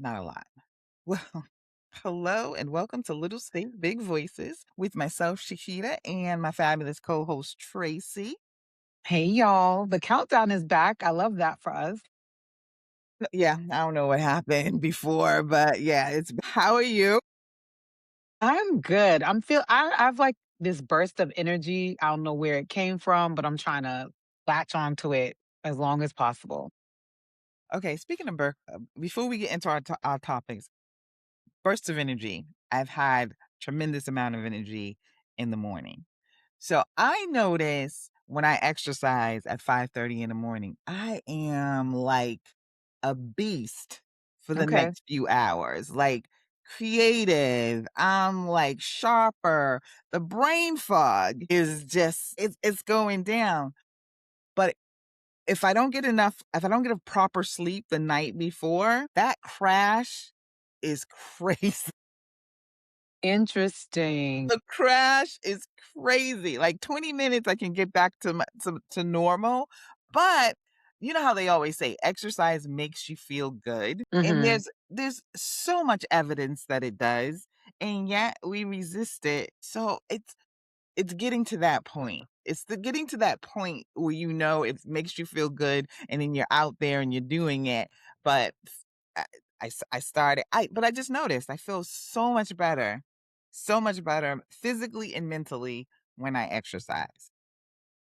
not a lot. Well, hello and welcome to Little State Big Voices with myself, Shakita, and my fabulous co host, Tracy. Hey y'all, the countdown is back. I love that for us. Yeah, I don't know what happened before, but yeah, how are you? I'm good. I've like this burst of energy. I don't know where it came from, but I'm trying to latch on to it as long as possible. Okay, speaking of before we get into our topics, bursts of energy. I've had tremendous amount of energy in the morning. So I notice when I exercise at 5:30 in the morning, I am like a beast for the Okay. next few hours. Like creative, I'm like sharper. The brain fog is just it's going down. But if I don't get a proper sleep the night before, that crash is crazy. Interesting. The crash is crazy. Like 20 minutes I can get back to normal, but you know how they always say exercise makes you feel good, and Hmm. there's so much evidence that it does, and yet we resist it. So it's getting to that point. It's the getting to that point where you know it makes you feel good, and then you're out there and you're doing it. But I, I started. But I just noticed I feel so much better physically and mentally when I exercise.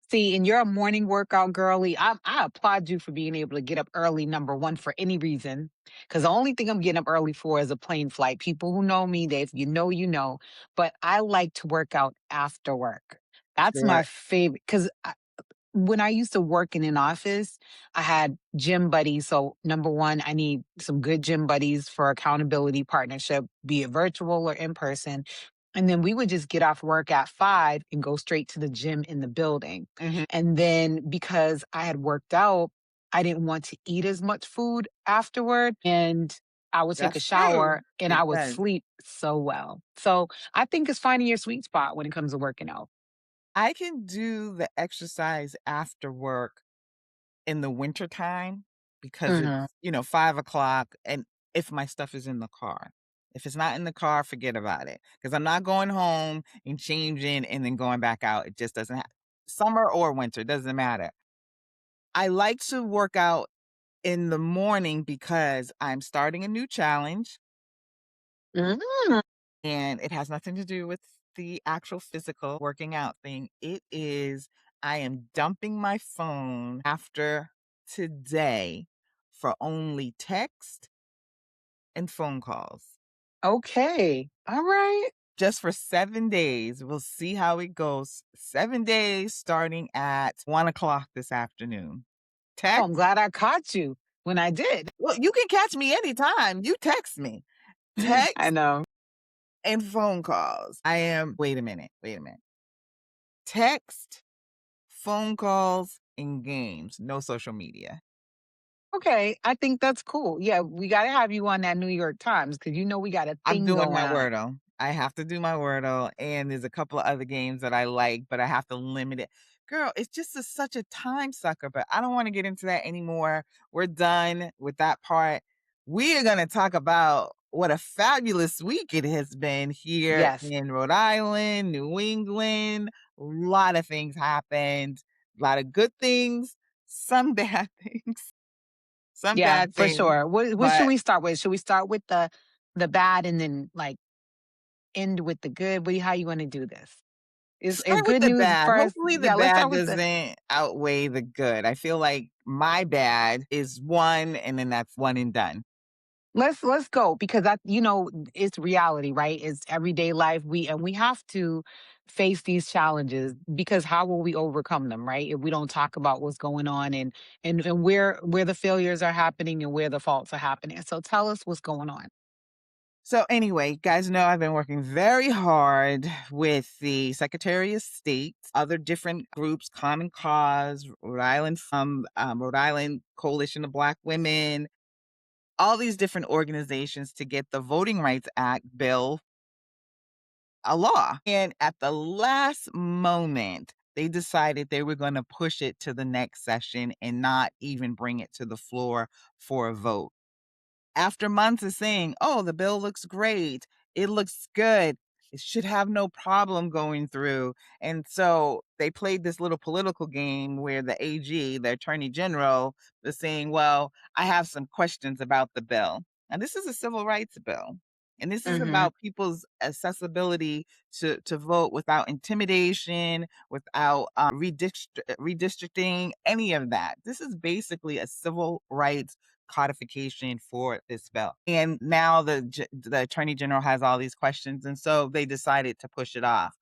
See, and you're a morning workout girly. I applaud you for being able to get up early, number one, for any reason. Because the only thing I'm getting up early for is a plane flight. People who know me, they if you know, you know. But I like to work out after work. That's Sure. my favorite. Because when I used to work in an office, I had gym buddies. So, number one, I need some good gym buddies for accountability partnership, be it virtual or in person. And then we would just get off work at 5 and go straight to the gym in the building. Mhm. And then because I had worked out, I didn't want to eat as much food afterward. And I would take a That's true. shower and It I would does. sleep so well. So I think it's finding your sweet spot when it comes to working out. I can do the exercise after work in the wintertime because Hmm. it's, 5 o'clock, and if my stuff is in the car. If it's not in the car, forget about it. Because 'cause I'm not going home and changing and then going back out. It just doesn't summer or winter, doesn't matter. I like to work out in the morning because I'm starting a new challenge, and it has nothing to do with the actual physical working out thing. It is I am dumping my phone after today for only text and phone calls. Okay. All right. Just for 7 days. We'll see how it goes. 7 days starting at 1 o'clock this afternoon. Oh, I'm Text? glad I caught you when I did. Well, you can catch me anytime. You text me. I Text know. and phone calls. Wait a minute. Text, phone calls, and games. No social media. Okay. I think that's cool. Yeah, we got to have you on that New York Times because you know we got a I'm thing doing going my on. Wordle. I have to do my Wordle, and there's a couple of other games that I like, but I have to limit it. Girl, it's just such a time sucker, but I don't want to get into that anymore. We're done with that part. We are going to talk about what a fabulous week it has been here Yes. in Rhode Island, New England. A lot of things happened, a lot of good things, some bad things, some Yeah, bad for things, sure. What should but we start with? Should we start with the bad and then like end with the good? How you want to do this? Is start with good the news bad. first? Hopefully, the Yeah, let's bad start with the doesn't outweigh the good. I feel like my bad is one, and then that's one and done. let's go because it's reality, right? It's everyday life. We have to face these challenges because how will we overcome them, right? If we don't talk about what's going on and where the failures are happening and where the faults are happening. So tell us what's going on. So, anyway, guys know I've been working very hard with the Secretary of State, other different groups, Common Cause, Rhode Island Coalition of Black Women, all these different organizations to get the Voting Rights Act bill a law. And at the last moment, they decided they were going to push it to the next session and not even bring it to the floor for a vote. after months of saying, "Oh, the bill looks great. It looks good. It should have no problem going through." And so they played this little political game where the AG, the Attorney General, was saying, "Well, I have some questions about the bill." And this is a civil rights bill. And this is Mhm. about people's accessibility to vote without intimidation, without redistricting, any of that. This is basically a civil rights codification for this bill. And now the attorney general has all these questions, and so they decided to push it off.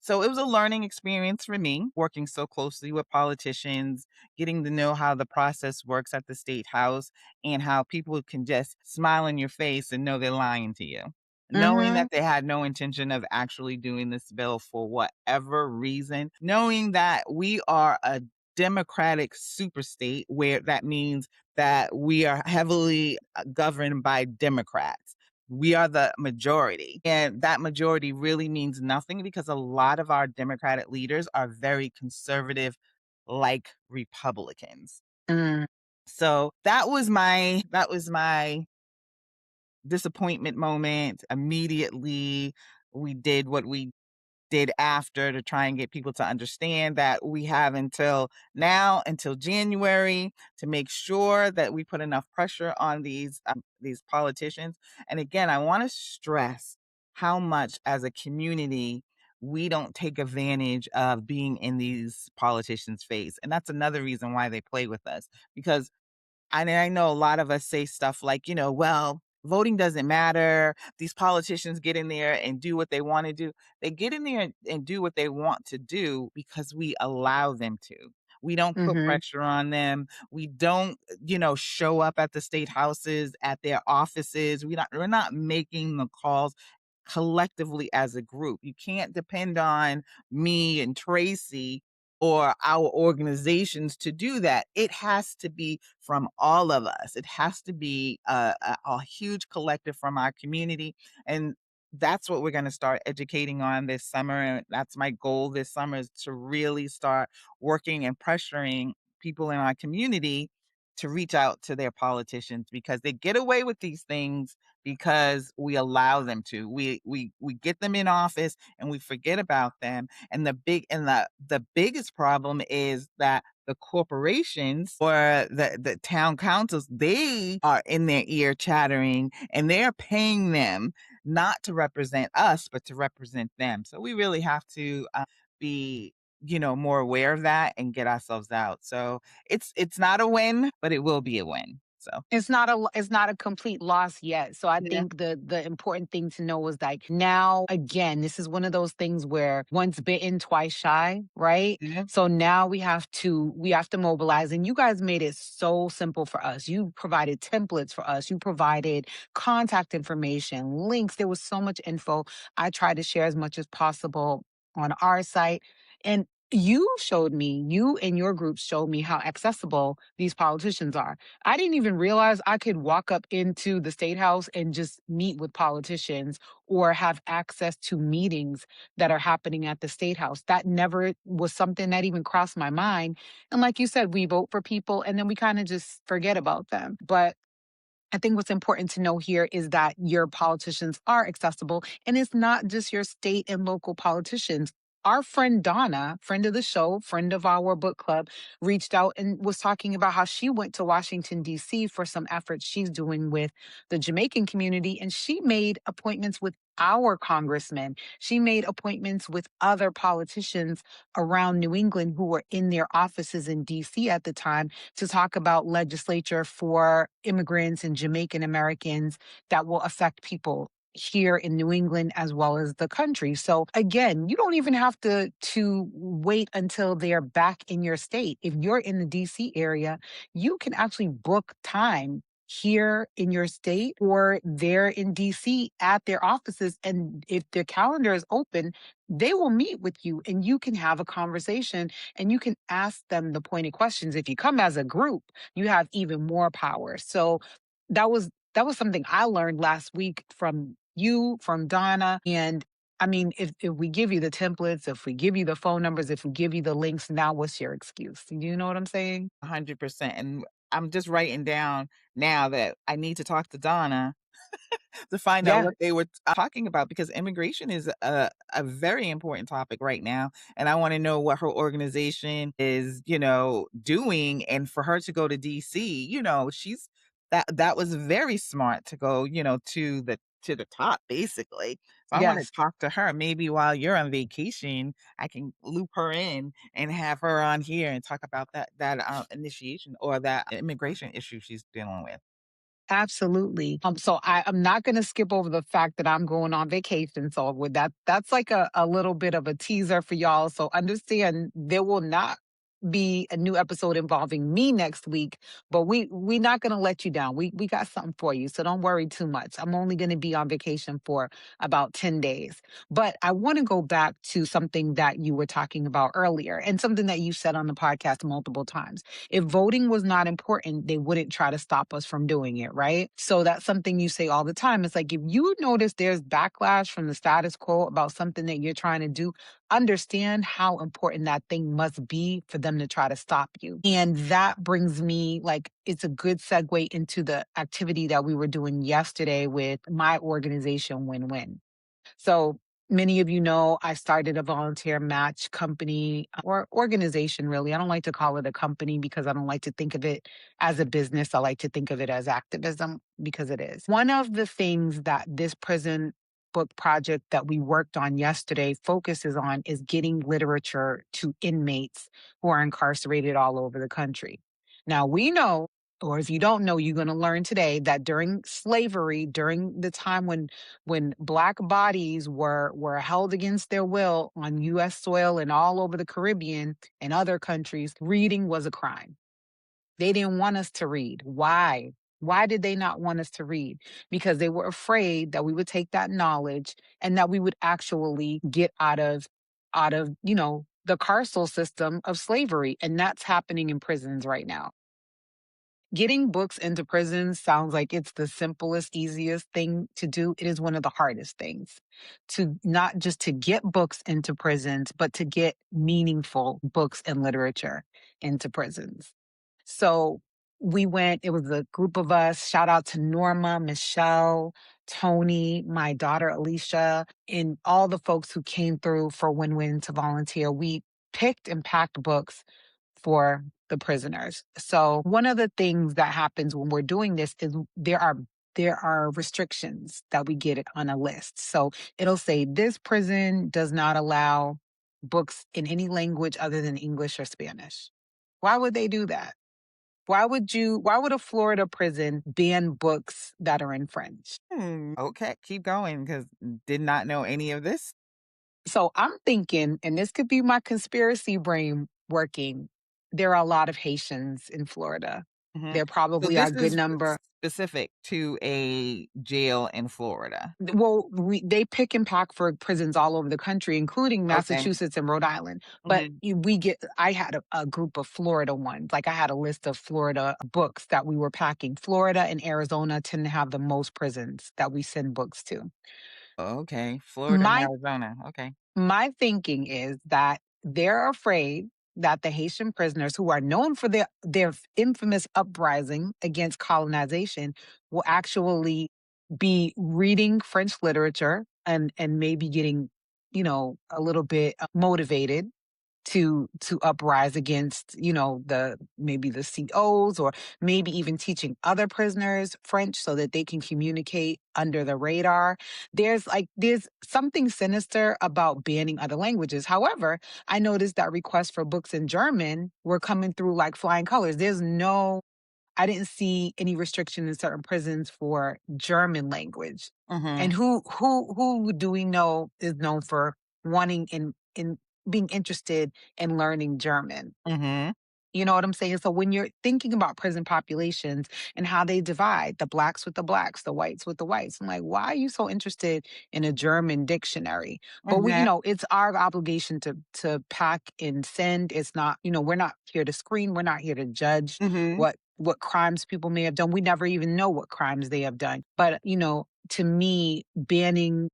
So it was a learning experience for me, working so closely with politicians, getting to know how the process works at the state house and how people can just smile in your face and know they're lying to you. Knowing Mhm. that they had no intention of actually doing this bill for whatever reason, knowing that we are a democratic super state where that means that we are heavily governed by Democrats. We are the majority. And that majority really means nothing because a lot of our Democratic leaders are very conservative, like Republicans. Mm. So that was my disappointment moment. Immediately, we did what we did after to try and get people to understand that we have until now, until January, to make sure that we put enough pressure on these politicians. And again, I want to stress how much as a community we don't take advantage of being in these politicians' face. And that's another reason why they play with us because I know a lot of us say stuff like, well, voting doesn't matter. These politicians get in there and do what they want to do. They get in there and do what they want to do because we allow them to. We don't put Mhm. pressure on them. We don't, show up at the state houses, at their offices. We're not making the calls collectively as a group. You can't depend on me and Tracy or our organizations to do that. It has to be from all of us. It has to be a huge collective from our community. And that's what we're going to start educating on this summer. And that's my goal this summer is to really start working and pressuring people in our community to reach out to their politicians because they get away with these things because we allow them to. We get them in office and we forget about them. And the biggest problem is that the corporations or the town councils, they are in their ear chattering and they're paying them not to represent us, but to represent them. So we really have to be more aware of that and get ourselves out. So it's not a win, but it will be a win. So It's not a complete loss yet. So I yeah, think the important thing to know is like now again, this is one of those things where once bitten, twice shy, right? yeah, So now we have to mobilize, and you guys made it so simple for us. You provided templates for us. You provided contact information, links. There was so much info. I tried to share as much as possible on our site. And you and your group showed me how accessible these politicians are. I didn't even realize I could walk up into the state house and just meet with politicians or have access to meetings that are happening at the state house. That never was something that even crossed my mind. And like you said, we vote for people and then we kind of just forget about them. But I think what's important to know here is that your politicians are accessible, and it's not just your state and local politicians. Our friend Donna, friend of the show, friend of our book club, reached out and was talking about how she went to Washington, D.C. for some efforts she's doing with the Jamaican community. And she made appointments with our congressmen. She made appointments with other politicians around New England who were in their offices in D.C. at the time to talk about legislature for immigrants and Jamaican Americans that will affect people here in New England as well as the country. So again, you don't even have to wait until they're back in your state. If you're in the DC area, you can actually book time here in your state or there in DC at their offices, and if their calendar is open, they will meet with you and you can have a conversation and you can ask them the pointed questions. If you come as a group, you have even more power. So that was something I learned last week from you, from Donna. And I mean, if we give you the templates, if we give you the phone numbers, if we give you the links, now what's your excuse? You know what I'm saying? 100%. And I'm just writing down now that I need to talk to Donna to find out Yeah, what they were talking about because immigration is a very important topic right now. And I want to know what her organization is, doing. And for her to go to DC, that was very smart to go, to the top basically. So I want to yes. talk to her. Maybe while you're on vacation, I can loop her in and have her on here and talk about that initiation or that immigration issue she's dealing with. Absolutely. So I'm not going to skip over the fact that I'm going on vacation. So with that, that's like a little bit of a teaser for y'all. So understand there will not be a new episode involving me next week, but we not going to let you down. We got something for you. So don't worry too much. I'm only going to be on vacation for about 10 days. But I want to go back to something that you were talking about earlier and something that you said on the podcast multiple times. If voting was not important, they wouldn't try to stop us from doing it, right? So that's something you say all the time. It's like if you notice there's backlash from the status quo about something that you're trying to do, understand how important that thing must be for them to try to stop you. And that brings me like, it's a good segue into the activity that we were doing yesterday with my organization, Win Win. So many of you know I started a volunteer match company or organization, really. I don't like to call it a company because I don't like to think of it as a business. I like to think of it as activism because it is. One of the things that this prison book project that we worked on yesterday focuses on is getting literature to inmates who are incarcerated all over the country. Now, we know, or if you don't know, you're going to learn today that during slavery, during the time when black bodies were held against their will on US soil and all over the Caribbean and other countries, reading was a crime. They didn't want us to read. Why? Why did they not want us to read? Because they were afraid that we would take that knowledge and that we would actually get out of the carceral system of slavery. And that's happening in prisons right now. Getting books into prisons sounds like it's the simplest, easiest thing to do. It is one of the hardest things to not just to get books into prisons, but to get meaningful books and literature into prisons. So we went, it was a group of us. Shout out to Norma, Michelle, Tony, my daughter Alicia, and all the folks who came through for Win Win to volunteer. We picked and packed books for the prisoners. So one of the things that happens when we're doing this is there are restrictions that we get on a list. So it'll say this prison does not allow books in any language other than English or Spanish. Why would they do that? Why would a Florida prison ban books that are in French? Okay, keep going because did not know any of this. So I'm thinking, and this could be my conspiracy brain working, there are a lot of Haitians in Florida. Mhm. There So probably are this a good is number. specific to a jail in Florida. Well, they pick and pack for prisons all over the country, including Okay. Massachusetts and Rhode Island. But Mhm. I had a group of Florida ones. Like I had a list of Florida books that we were packing. Florida and Arizona tend to have the most prisons that we send books to. Okay, Florida and My Arizona, okay. My thinking is that they're afraid that the Haitian prisoners who are known for their infamous uprising against colonization will actually be reading French literature and maybe getting, a little bit motivated to uprise against, the maybe the COs or maybe even teaching other prisoners French so that they can communicate under the radar. There's something sinister about banning other languages. However, I noticed that requests for books in German were coming through like flying colors. I didn't see any restriction in certain prisons for German language. And Mhm. who do we know is known for wanting in being interested in learning German? Mhm. You know what I'm saying? So when you're thinking about prison populations and how they divide the blacks with the blacks, the whites with the whites, I'm like, why are you so interested in a German dictionary? But Mhm. it's our obligation to pack and send. It's not, we're not here to screen. We're not here to judge Mhm. what crimes people may have done. We never even know what crimes they have done. But, to me, banning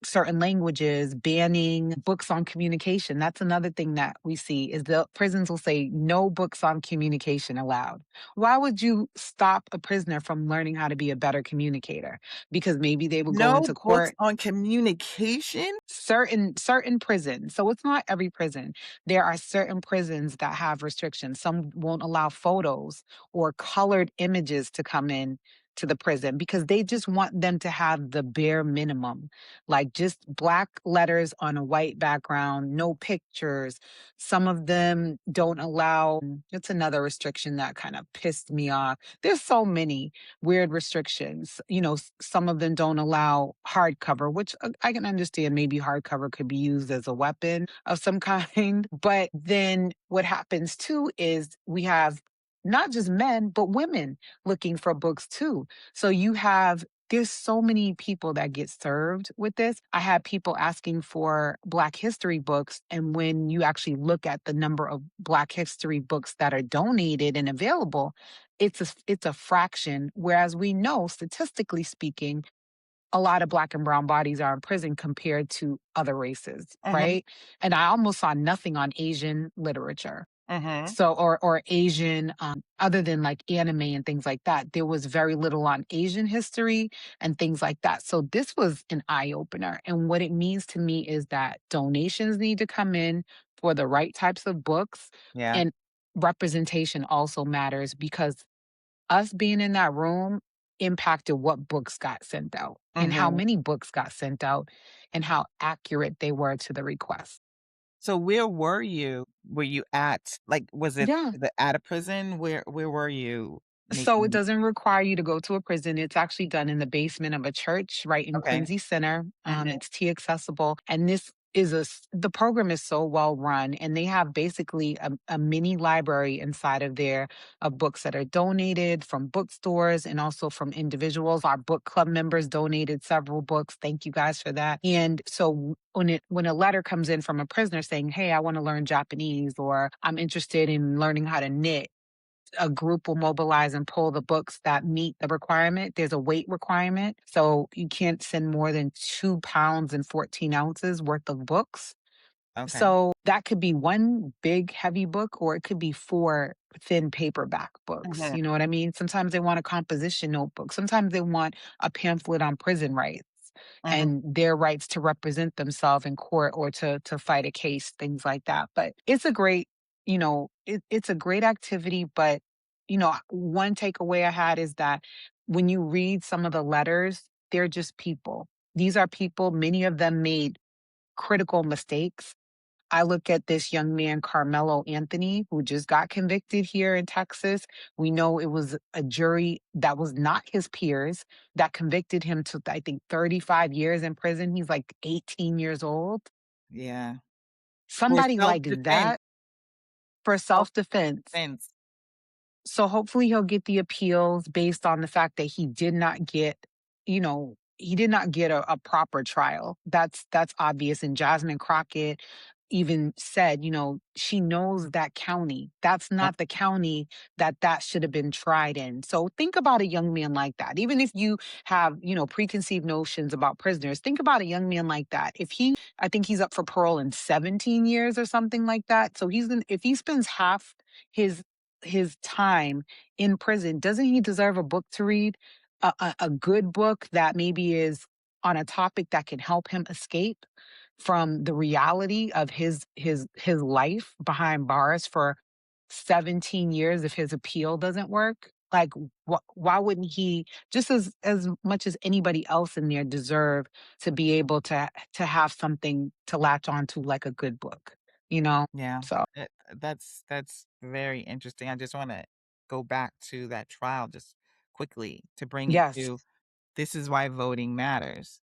certain languages, banning books on communication. That's another thing that we see is the prisons will say no books on communication allowed. Why would you stop a prisoner from learning how to be a better communicator? Because maybe they would go No into books court. on communication? Certain prisons, so it's not every prison. There are certain prisons that have restrictions. Some won't allow photos or colored images to come in to the prison because they just want them to have the bare minimum, like just black letters on a white background, no pictures. Some of them don't allow, it's another restriction that kind of pissed me off. There's so many weird restrictions. Some of them don't allow hardcover, which I can understand maybe hardcover could be used as a weapon of some kind. But then what happens too is we have not just men, but women looking for books too. So there's so many people that get served with this. I had people asking for Black history books. And when you actually look at the number of Black history books that are donated and available, it's a fraction. Whereas we know, statistically speaking, a lot of Black and brown bodies are in prison compared to other races, Mhm, right? And I almost saw nothing on Asian literature. mhm, So, or Asian, other than like anime and things like that, there was very little on Asian history and things like that. So this was an eye opener. And what it means to me is that donations need to come in for the right types of books, yeah, and representation also matters because us being in that room impacted what books got sent out and how mhm. many books got sent out and how accurate they were to the request. So where were you? Were you at like, was it Yeah. at a prison? Where were you So it making doesn't require you to go to a prison. It's actually done in the basement of a church right in okay. Quincy Center. Mhm, It's T accessible. And the program is so well run, and they have basically a mini library inside of there of books that are donated from bookstores and also from individuals. Our book club members donated several books. Thank you guys for that. And so when a letter comes in from a prisoner saying, "Hey, I want to learn Japanese," or "I'm interested in learning how to knit," a group will mobilize and pull the books that meet the requirement. There's a weight requirement. So you can't send more than 2 pounds and 14 ounces worth of books. okay. So that could be one big heavy book, or it could be four thin paperback books. Mhm, You know what I mean? Sometimes they want a composition notebook. Sometimes they want a pamphlet on prison rights mhm, and their rights to represent themselves in court or to fight a case, things like that. But it's a great, it's a great activity. But one takeaway I had is that when you read some of the letters, they're just people. These are people, many of them made critical mistakes. I look at this young man, Carmelo Anthony, who just got convicted here in Texas. We know it was a jury that was not his peers that convicted him to, I think, 35 years in prison. He's like 18 years old. yeah. For Somebody like self-defense, that for self defense. self-defense. So hopefully he'll get the appeals based on the fact that he did not get a proper trial. That's obvious. And Jasmine Crockett even said, she knows that county. That's Mm, not the county that should have been tried in. So think about a young man like that. Even if you have, preconceived notions about prisoners, think about a young man like that. I think he's up for parole in 17 years or something like that. So if he spends half his his time in prison, doesn't he deserve a book to read? A good book that maybe is on a topic that can help him escape from the reality of his life behind bars for 17 years if his appeal doesn't work. Like, why wouldn't he, just as much as anybody else in there, deserve to be able to have something to latch onto, like a good book, you know? yeah. So That's very interesting. I just wanna go back to that trial just quickly to bring it yes. to this is why voting matters.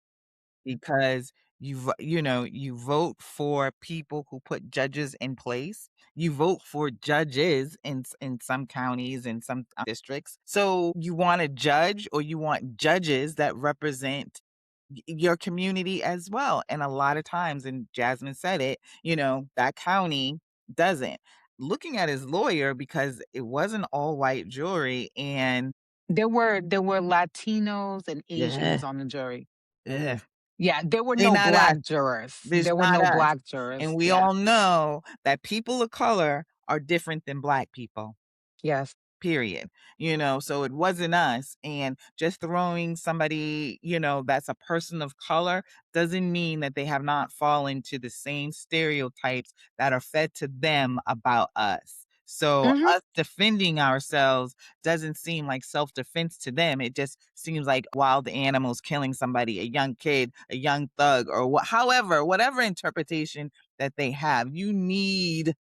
Because you vote for people who put judges in place. You vote for judges in some counties, in some districts. So you want a judge or you want judges that represent your community as well. And a lot of times, and Jasmine said it, that county doesn't. Looking at his lawyer, because it was an all white jury, and There were Latinos and yeah, Asians on the jury. yeah. Yeah, there were They're no not us. black jurors. There's There were not no us. black jurors. And we Yeah. all know that people of color are different than black people. Yes. Period. So it wasn't us. And just throwing somebody, that's a person of color doesn't mean that they have not fallen to the same stereotypes that are fed to them about us. So Mhm. us defending ourselves doesn't seem like self-defense to them. It just seems like wild animals killing somebody, a young kid, a young thug, or however, whatever interpretation that they have. You need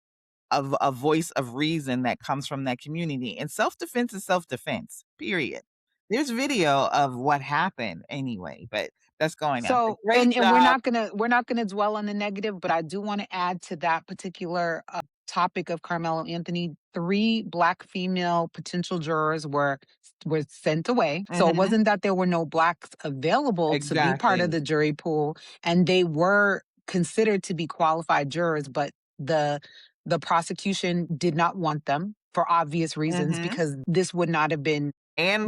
of a voice of reason that comes from that community. And self-defense is self-defense, period. There's video of what happened anyway, but that's going on. So, Great and job. we're not gonna dwell on the negative, but I do want to add to that particular topic of Carmelo Anthony. Three black female potential jurors were sent away. So it Mhm. wasn't that there were no blacks available to be part of Exactly. the jury pool, and they were considered to be qualified jurors, but the the prosecution did not want them for obvious reasons Mhm. because And this would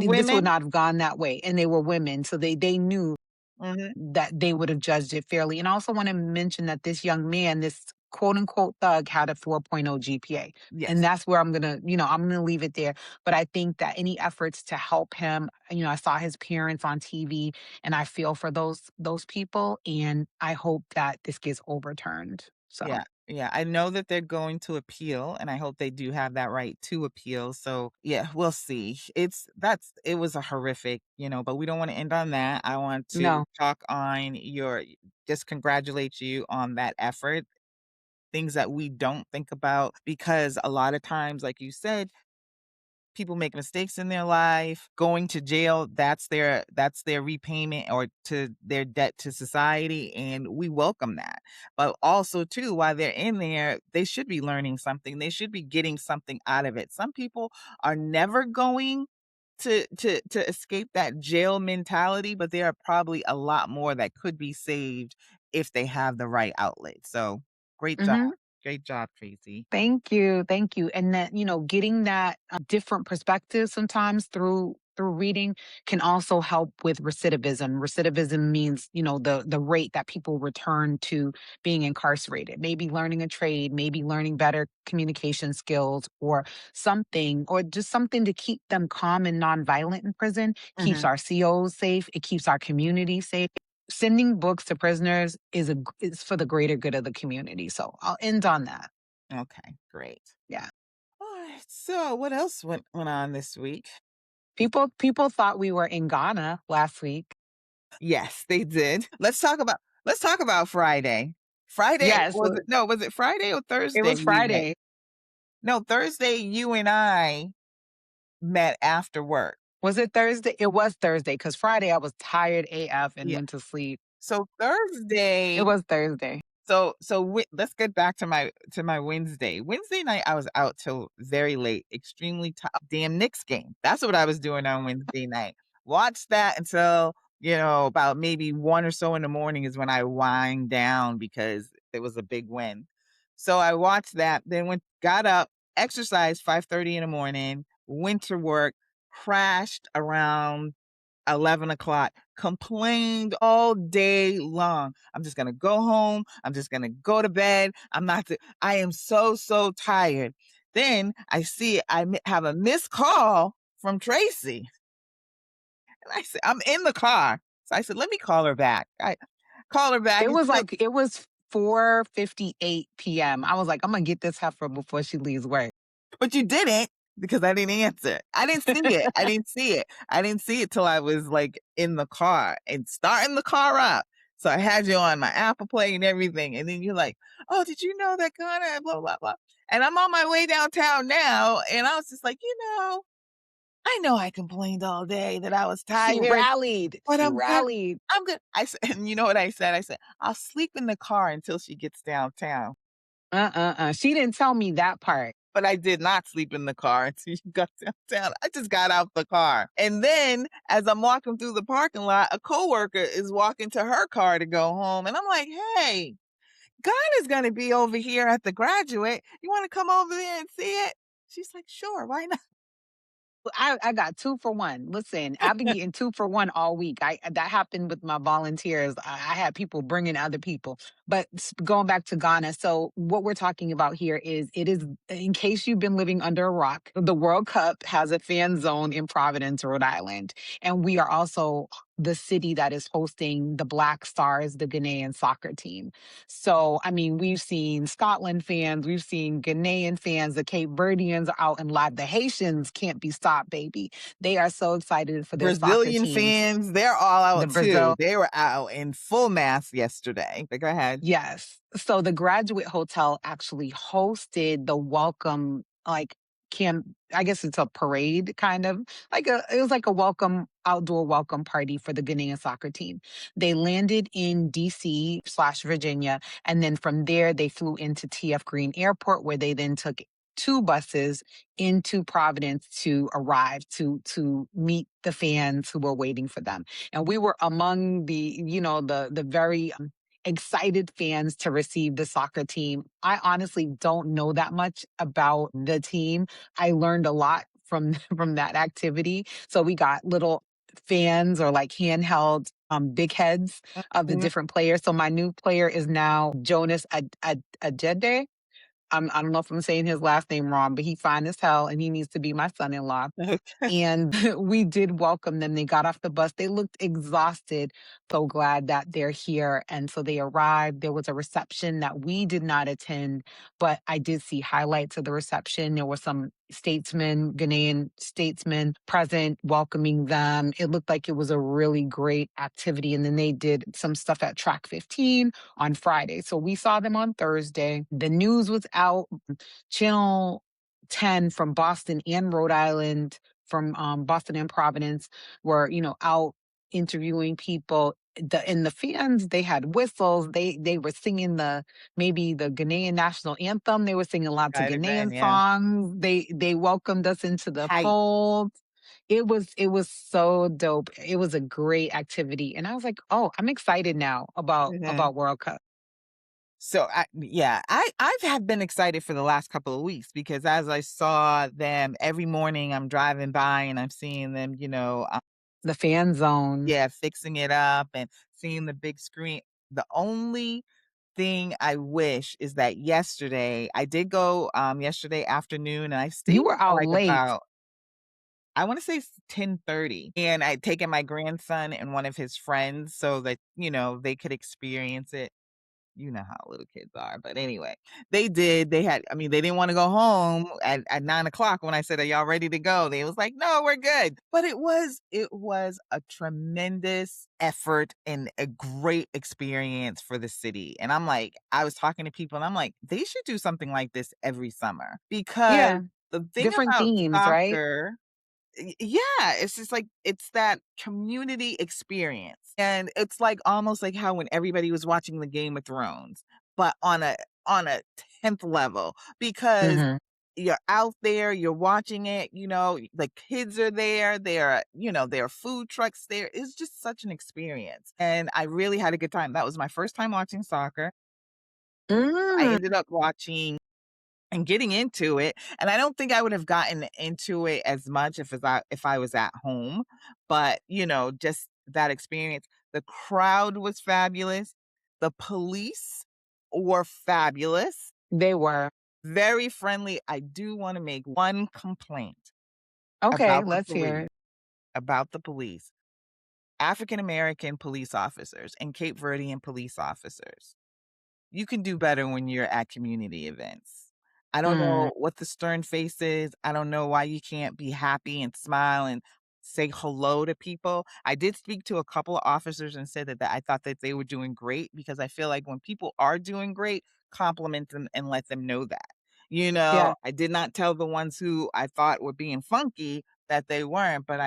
women. not have gone that way, and they were women, so they knew Mhm. that they would have judged it fairly. And I also want to mention that this young man, this quote unquote thug, had a 4.0 GPA. And Yes. that's where I'm going to leave it there. But I think that any efforts to help him, I saw his parents on TV, and I feel for those people, and I hope that this gets overturned. So, Yeah. Yeah, I know that they're going to appeal, and I hope they do have that right to appeal. So, yeah, we'll see. It was a horrific, but we don't want to end on that. I want to no. talk on just congratulate you on that effort, things that we don't think about because a lot of times, like you said, people make mistakes in their life. Going to jail, that's their repayment or to their debt to society, and we welcome that. But also too, while they're in there, they should be learning something. They should be getting something out of it. Some people are never going to escape that jail mentality, but there are probably a lot more that could be saved if they have the right outlet. So, great job. Mhm. Great job, Tracy. Thank you. Thank you. And that, getting that different perspective sometimes through reading can also help with recidivism. Recidivism means, the rate that people return to being incarcerated, maybe learning a trade, maybe learning better communication skills or just something to keep them calm and nonviolent in prison, keeps Mhm. our COs safe, it keeps our community safe. Sending books to prisoners is for the greater good of the community. So I'll end on that. Okay, great. Yeah. Alright, so what else went on this week? People thought we were in Ghana last week. Yes, they did. Let's talk about Friday. Friday Yes, was it Friday or it Thursday was we met? Friday. No, Thursday, you and I met after work. Was it Thursday? It was Thursday because Friday I was tired AF and Yeah. went to sleep. So It Thursday was Thursday. let's get back to my Wednesday. Wednesday night, I was out till very late, extremely damn Knicks game. That's what I was doing on Wednesday night. Watched that until, about maybe 1 or so in the morning is when I wind down because it was a big win. So I watched that, then got up, exercised 5:30 in the morning, went to work, crashed around 11 o'clock, complained all day long. I'm just gonna go home. I'm just gonna go to bed. I am so, so tired. Then I see have a missed call from Tracy. And I said, I'm in the car. So I said, let me call her back. I call her back and she's like, It was 4:58 PM. I was like, I'm gonna get this heifer before she leaves work. but you didn't because I didn't answer. I didn't see it. I didn't see it. I didn't see it till I was like in the car and starting the car up. So I had you on my Apple Play and everything. And then you're like, oh, did you know that Ghana? Blah, blah, blah. And I'm on my way downtown now. And I was just like, I know I complained all day that I was She tired, rallied. but She I'm good. rallied. I'm good. I said, and you know what I said? I said, I'll sleep in the car until she gets downtown. She didn't tell me that part. But I did not sleep in the car until you got downtown. I just got out the car. And then as I'm walking through the parking lot, a coworker is walking to her car to go home. And I'm like, hey, God is going to be over here at the Graduate. You want to come over there and see it? She's like, sure, why not? I got 2 for 1. Listen, I've been getting 2 for 1 all week. I that happened with my volunteers. I had people bringing other people. But going back to Ghana, so what we're talking about here is it is, in case you've been living under a rock, the World Cup has a fan zone in Providence, Rhode Island, and we are also the city that is hosting the Black Stars, the Ghanaian soccer team. So, I mean, we've seen Scotland fans, we've seen Ghanaian fans, the Cape Verdeans are out and live. The Haitians can't be stopped, baby. They are so excited for their soccer Brazilian teams. fans, they're all The out too. Brazil, They were out in full mass yesterday. But go ahead. yes. So the Graduate Hotel actually hosted the welcome, like, I guess it's a parade kind of, it was like a welcome, outdoor welcome party for the Ghanaian soccer team. They landed in DC/Virginia, and then from there they flew into TF Green Airport, where they then took 2 buses into Providence to arrive to meet the fans who were waiting for them. And we were among the very excited fans to receive the soccer team. I honestly don't know that much about the team. I learned a lot from from that activity. So we got little fans, or like handheld big heads of the Mhm. different players. So my new player is now Jonas Ajede. I don't know if I'm saying his last name wrong, but he fine as hell and he needs to be my son-in-law. And we did welcome them. They got off the bus. They looked exhausted. So glad that they're here. And so they arrived. There was a reception that we did not attend, but I did see highlights of the reception. There were some Ghanaian statesmen present welcoming them. It looked like it was a really great activity. And then they did some stuff at Track 15 on Friday. So we saw them on Thursday. The news was out. Channel 10 from Boston and Rhode Island, from Boston and Providence, were out interviewing people. The fans, they had whistles. They were singing maybe the Ghanaian national anthem. They were singing lots of Might have been, Ghanaian yeah. songs. They welcomed us into the Hype. fold. It was so dope. It was a great activity, and I was like, oh, I'm excited now about World Cup. So I've have been excited for the last couple of weeks because as I saw them every morning, I'm driving by and I'm seeing them, The fan zone. yeah, fixing it up and seeing the big screen. The only thing I wish is that yesterday I did go yesterday afternoon and I stayed You were till out like late. about I want to say 10:30 and I'd taken my grandson and one of his friends so that, they could experience it. You know how little kids are, but anyway, they did. They didn't wanna go home at 9 o'clock when I said, "Are y'all ready to go?" They was like, "No, we're good." But it was a tremendous effort and a great experience for the city, and I was talking to people, and I'm like, "They should do something like this every summer," because Yeah, the thing different about themes, right? soccer yeah, it's just like it's that community experience. And it's like almost like how when everybody was watching the Game of Thrones, but on a 10th level because Mhm. you're out there, you're watching it, the kids are there, there are food trucks there. It's just such an experience. And I really had a good time. That was my first time watching soccer. I Mm. ended up watching and getting into it, and I don't think I would have gotten into it as much if I was at home, but, just that experience. The crowd was fabulous. The police were fabulous, They were. very friendly. I do wanna make one complaint Okay, about the let's hear police it. about the police. African American police officers and Cape Verdean police officers. You can do better when you're at community events. I don't Mm, know what the stern face is. I don't know why you can't be happy and smile and say hello to people. I did speak to a couple of officers and said that I thought that they were doing great because I feel like when people are doing great, compliment them and let them know that. yeah. I did not tell the ones who I thought were being funky that they weren't, but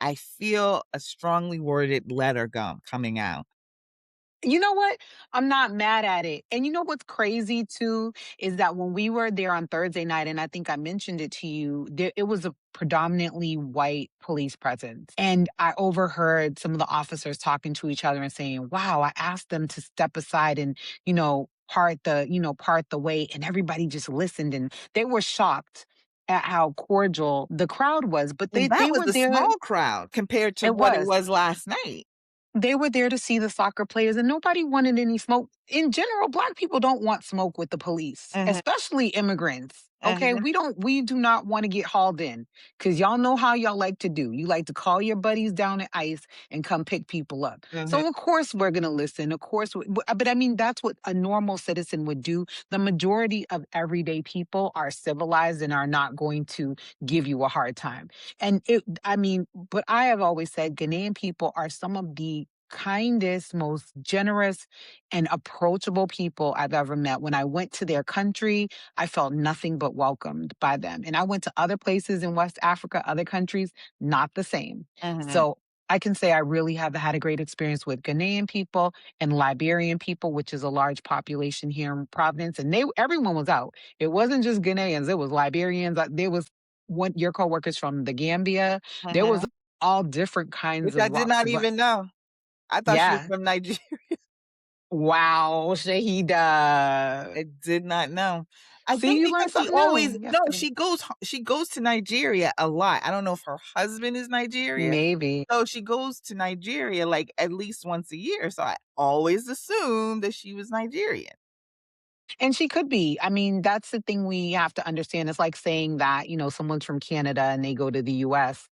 I feel a strongly worded letter coming out. You know what? I'm not mad at it. And you know what's crazy too is that when we were there on Thursday night, and I think I mentioned it to you, it was a predominantly white police presence. And I overheard some of the officers talking to each other and saying, wow, I asked them to step aside and, part the way, and everybody just listened and they were shocked at how cordial the crowd was, but And they that was were a there. small crowd compared to It what it was. was last night. They were there to see the soccer players and nobody wanted any smoke. In general, black people don't want smoke with the police, Mhm, especially immigrants. Okay, mhm, we do not want to get hauled in because y'all know how y'all like to do. You like to call your buddies down at ICE and come pick people up. mhm, So of course we're gonna listen. Of course, but I mean that's what a normal citizen would do. The majority of everyday people are civilized and are not going to give you a hard time. And I mean, but I have always said Ghanaian people are some of the kindest, most generous, and approachable people I've ever met. When I went to their country, I felt nothing but welcomed by them. And I went to other places in West Africa, other countries, not the same. mhm, So I can say I really have had a great experience with Ghanaian people and Liberian people, which is a large population here in Providence. And everyone was out. It wasn't just Ghanaians, it was Liberians. There was one your coworkers from the Gambia. There was mhm, all different kinds which of I did walks not of life. even know. I thought she was Yeah. from Nigeria. Wow, Shahida. I did not know. I See, think you learned because she something always new no, yesterday. she goes to Nigeria a lot. I don't know if her husband is Nigerian, Maybe. so she goes to Nigeria, like, at least once a year, so I always assumed that she was Nigerian. And she could be. I mean, that's the thing we have to understand. It's like saying that, someone's from Canada and they go to the US.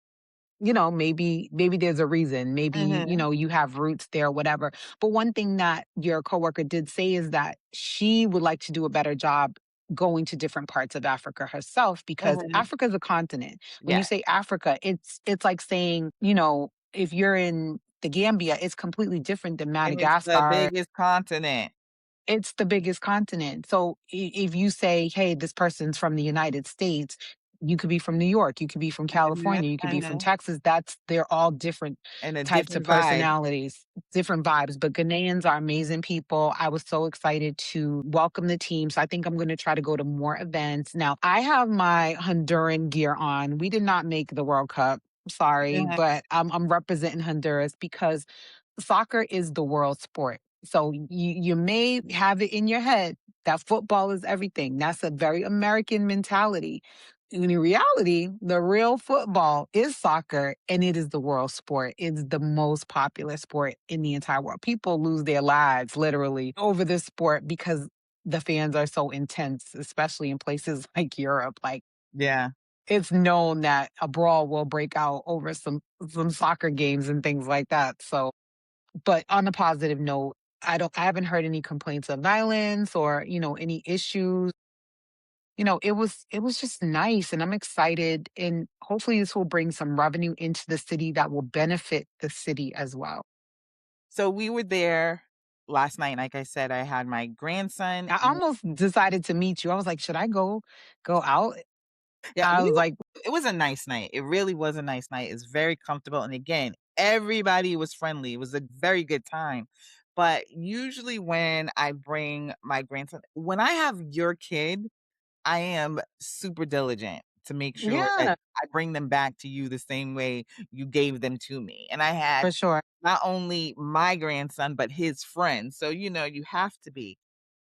Maybe there's a reason. Maybe, Mhm, you have roots there, whatever. But one thing that your coworker did say is that she would like to do a better job going to different parts of Africa herself because mhm, Africa is a continent. When you yeah, say Africa, it's like saying, if you're in the Gambia, it's completely different than and it's the Madagascar. biggest continent. It's the biggest continent. So if you say, hey, this person's from the United States, you could be from New York, you could be from Mhm, California, you could be from mhm, Texas. They're all different and a types of different vibe. personalities, different vibes. But Ghanaians are amazing people. I was so excited to welcome the team. So I think I'm going to try to go to more events. Now, I have my Honduran gear on. We did not make the World Cup. Sorry, Mhm, but I'm representing Honduras because soccer is the world sport. So you may have it in your head that football is everything. That's a very American mentality. In reality, the real football is soccer and it is the world sport. It's the most popular sport in the entire world. People lose their lives literally over this sport because the fans are so intense, especially in places like Europe. Like yeah. it's known that a brawl will break out over some soccer games and things like that. So but on a positive note, I haven't heard any complaints of violence or, any issues. It was just nice and I'm excited and hopefully this will bring some revenue into the city that will benefit the city as well. So we were there last night, like I said, I had my grandson. I almost decided to meet you. I was like, should I go out? Yeah, I was like, it was a nice night. It really was a nice night. It's very comfortable, and again, everybody was friendly. It was a very good time. But usually when I bring my grandson when I have your kid, I am super diligent to make sure that yeah, I bring them back to you the same way you gave them to me. And I had for sure. not only my grandson, but his friends. So, you have to be.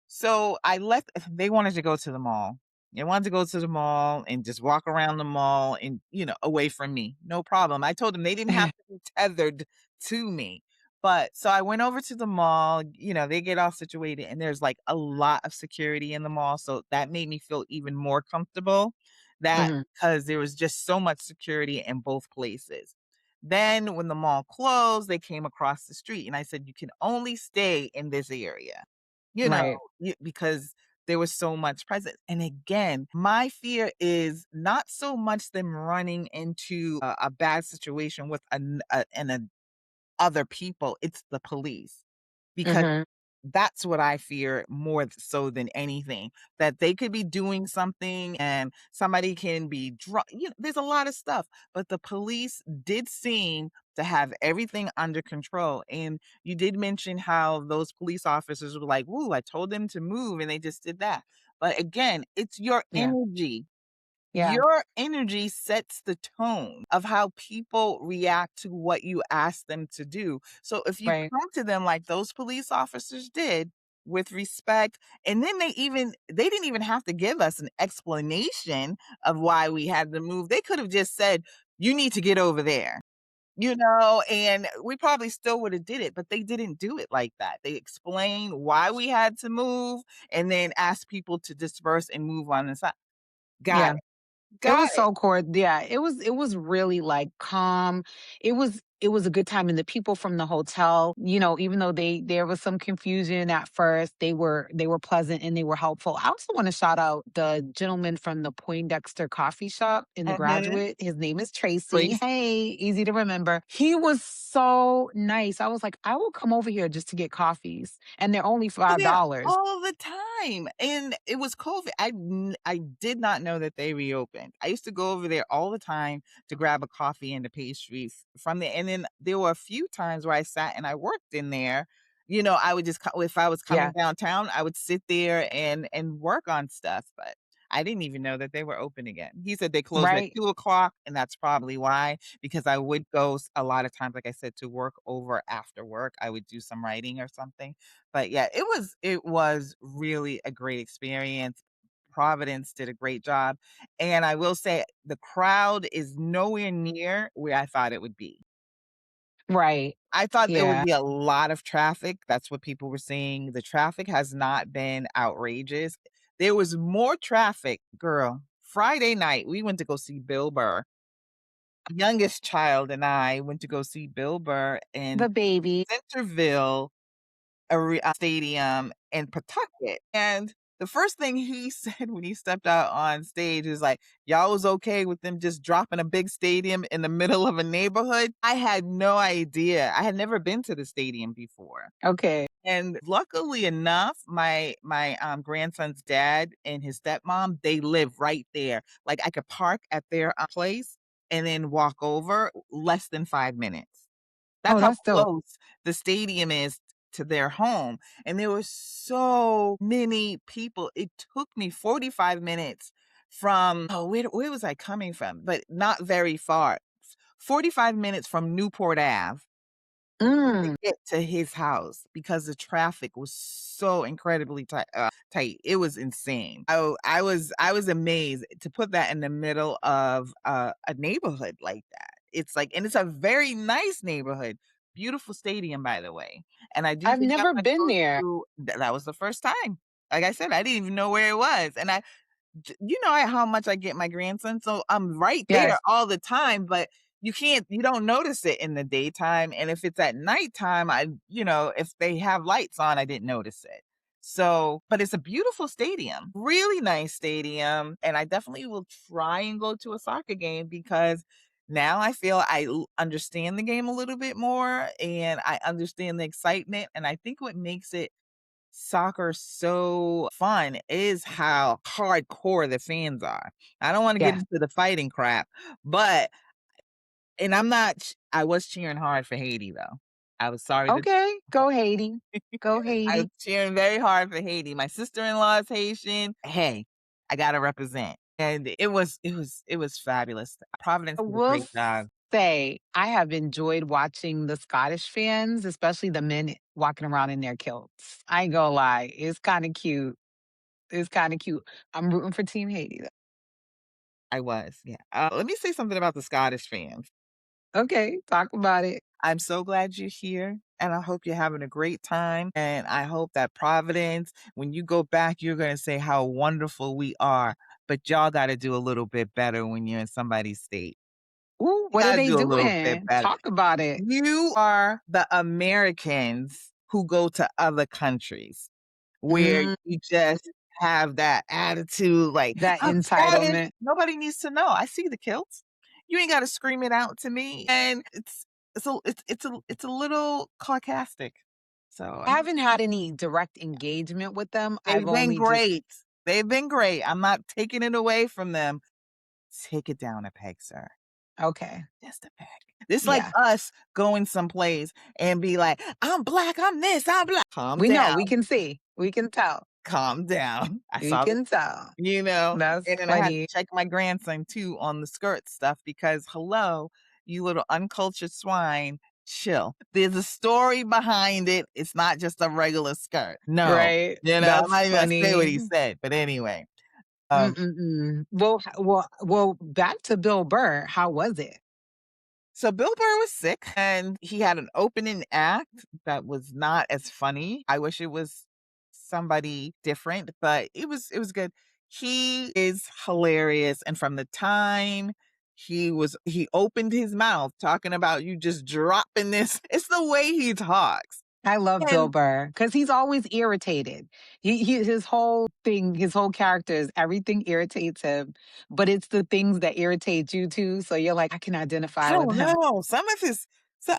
So I left they wanted to go to the mall. They wanted to go to the mall and just walk around the mall and, away from me. No problem. I told them they didn't have to be tethered to me. But so I went over to the mall, they get all situated and there's like a lot of security in the mall. So that made me feel even more comfortable that Mhm. because there was just so much security in both places. Then when the mall closed, they came across the street and I said, you can only stay in this area. You know, Right. because there was so much presence. And again, my fear is not so much them running into a bad situation with other people, it's the police. Because Mhm. that's what I fear more so than anything, that they could be doing something and somebody can be drunk. There's a lot of stuff, but the police did seem to have everything under control. And you did mention how those police officers were like, "Woo, I told them to move," and they just did that. But again, it's your Yeah. energy. Yeah. Your energy sets the tone of how people react to what you ask them to do. So if you Right. come to them like those police officers did, with respect, and then they didn't even have to give us an explanation of why we had to move. They could have just said, "You need to get over there." And we probably still would have did it, but they didn't do it like that. They explained why we had to move and then asked people to disperse and move on the side. Got Yeah. it. It Got was it. so yeah, it was really, like, calm. It was a good time, and the people from the hotel, even though there was some confusion at first, they were pleasant and they were helpful. I also wanna shout out the gentleman from the Poindexter coffee shop in The Mhm. Graduate. His name is Tracy. Please. Hey, easy to remember. He was so nice. I was like, "I will come over here just to get coffees," and they're only Go there $5. all the time, and it was COVID. I did not know that they reopened. I used to go over there all the time to grab a coffee and a pastry from there, and then there were a few times where I sat and I worked in there. I would just co if I was coming Yeah, downtown, I would sit there and work on stuff, but I didn't even know that they were open again. He said they closed at right? 2 o'clock, and that's probably why, because I would go a lot of times, like I said, to work over after work. I would do some writing or something. But yeah, it was really a great experience. Providence did a great job, and I will say the crowd is nowhere near where I thought it would be. Right. I thought there would Yeah. be a lot of traffic, that's what people were saying. The traffic has not been outrageous. There was more traffic, girl. Friday night, we went to go see Bill Burr. Youngest child and I went to go see Bill Burr in The baby. Centerville stadium in Pawtucket, and the first thing he said when he stepped out on stage is like, "Y'all was okay with them just dropping a big stadium in the middle of a neighborhood?" I had no idea. I had never been to the stadium before, Okay. and luckily enough, my grandson's dad and his stepmom, they live right there. Like, I could park at their, place and then walk over less than 5 minutes. That's Oh, how that's dope. close the stadium is to their home, and there were so many people. It took me 45 minutes from where was I coming from? But not very far. 45 minutes from Newport Ave to Mm. get to his house because the traffic was so incredibly tight. It was insane. I was amazed to put that in the middle of, a neighborhood like that. And it's a very nice neighborhood. Beautiful stadium, by the way, and I do I've think I'm never gonna been go there. to that was the first time. Like I said, I didn't even know where it was, and how much I get my grandson, so I'm right there Yes. all the time, but you don't notice it in the daytime, and if it's at nighttime, if they have lights on, I didn't notice it. So, but it's a beautiful stadium, really nice stadium, and I definitely will try and go to a soccer game because now I feel understand the game a little bit more, and I understand the excitement, and I think what makes it soccer so fun is how hardcore the fans are. I don't wanna get Yeah. into the fighting crap, but and I was cheering hard for Haiti, though. I was sorry to Okay. Go Haiti. Go I was Haiti. cheering very hard for Haiti. My sister-in-law is Haitian. Hey, I gotta represent, and it was fabulous. Providence I did a will great job. say I have enjoyed watching the Scottish fans, especially the men walking around in their kilts. I ain't gonna lie. It's kind of cute. It's kind of cute. I'm rooting for Team Haiti though. I was, yeah. Let me say something about the Scottish fans. Okay, talk about it. I'm so glad you're here, and I hope you're having a great time, and I hope that Providence, when you go back, you're gonna say how wonderful we are, but y'all gotta do a little bit better when you're in somebody's state. Ooh, You what are gotta they do a little bit doing? better. Talk about it. You are the Americans who go to other countries where Mm, you just have that attitude like, that "I'm Scottish." entitlement. Nobody needs to know. I see the kilts. You ain't gotta scream it out to me, and it's a little sarcastic. So, I haven't had any direct engagement with them. I've they've been only just great. They've been great. I'm not taking it away from them. Take it down a peg, sir. okay. Just a peg. It's like Yeah. us going someplace and be like, "I'm black, I'm this, I'm black." Calm We know, down, we can see. We can tell. calm down. I We saw the can tell. you know, That's and then I had to funny. check my grandson too on the skirt stuff because hello, you little uncultured swine. chill. There's a story behind it. It's not just a regular skirt. No. Right? I'm That's not even gonna say what he funny. said, but anyway. Um, Mm-mm-mm. Well, back to Bill Burr. How was it? so Bill Burr was sick and he had an opening act that was not as funny. I wish it was somebody different, but it was good. He is hilarious, and from the time he opened his mouth talking about you just dropping this, it's the way he talks. I love Bill And Burr because he's always irritated. His whole thing, his whole character is everything irritates him, but it's the things that irritate you too. So you're like, I can I identify with don't him. know, some of his so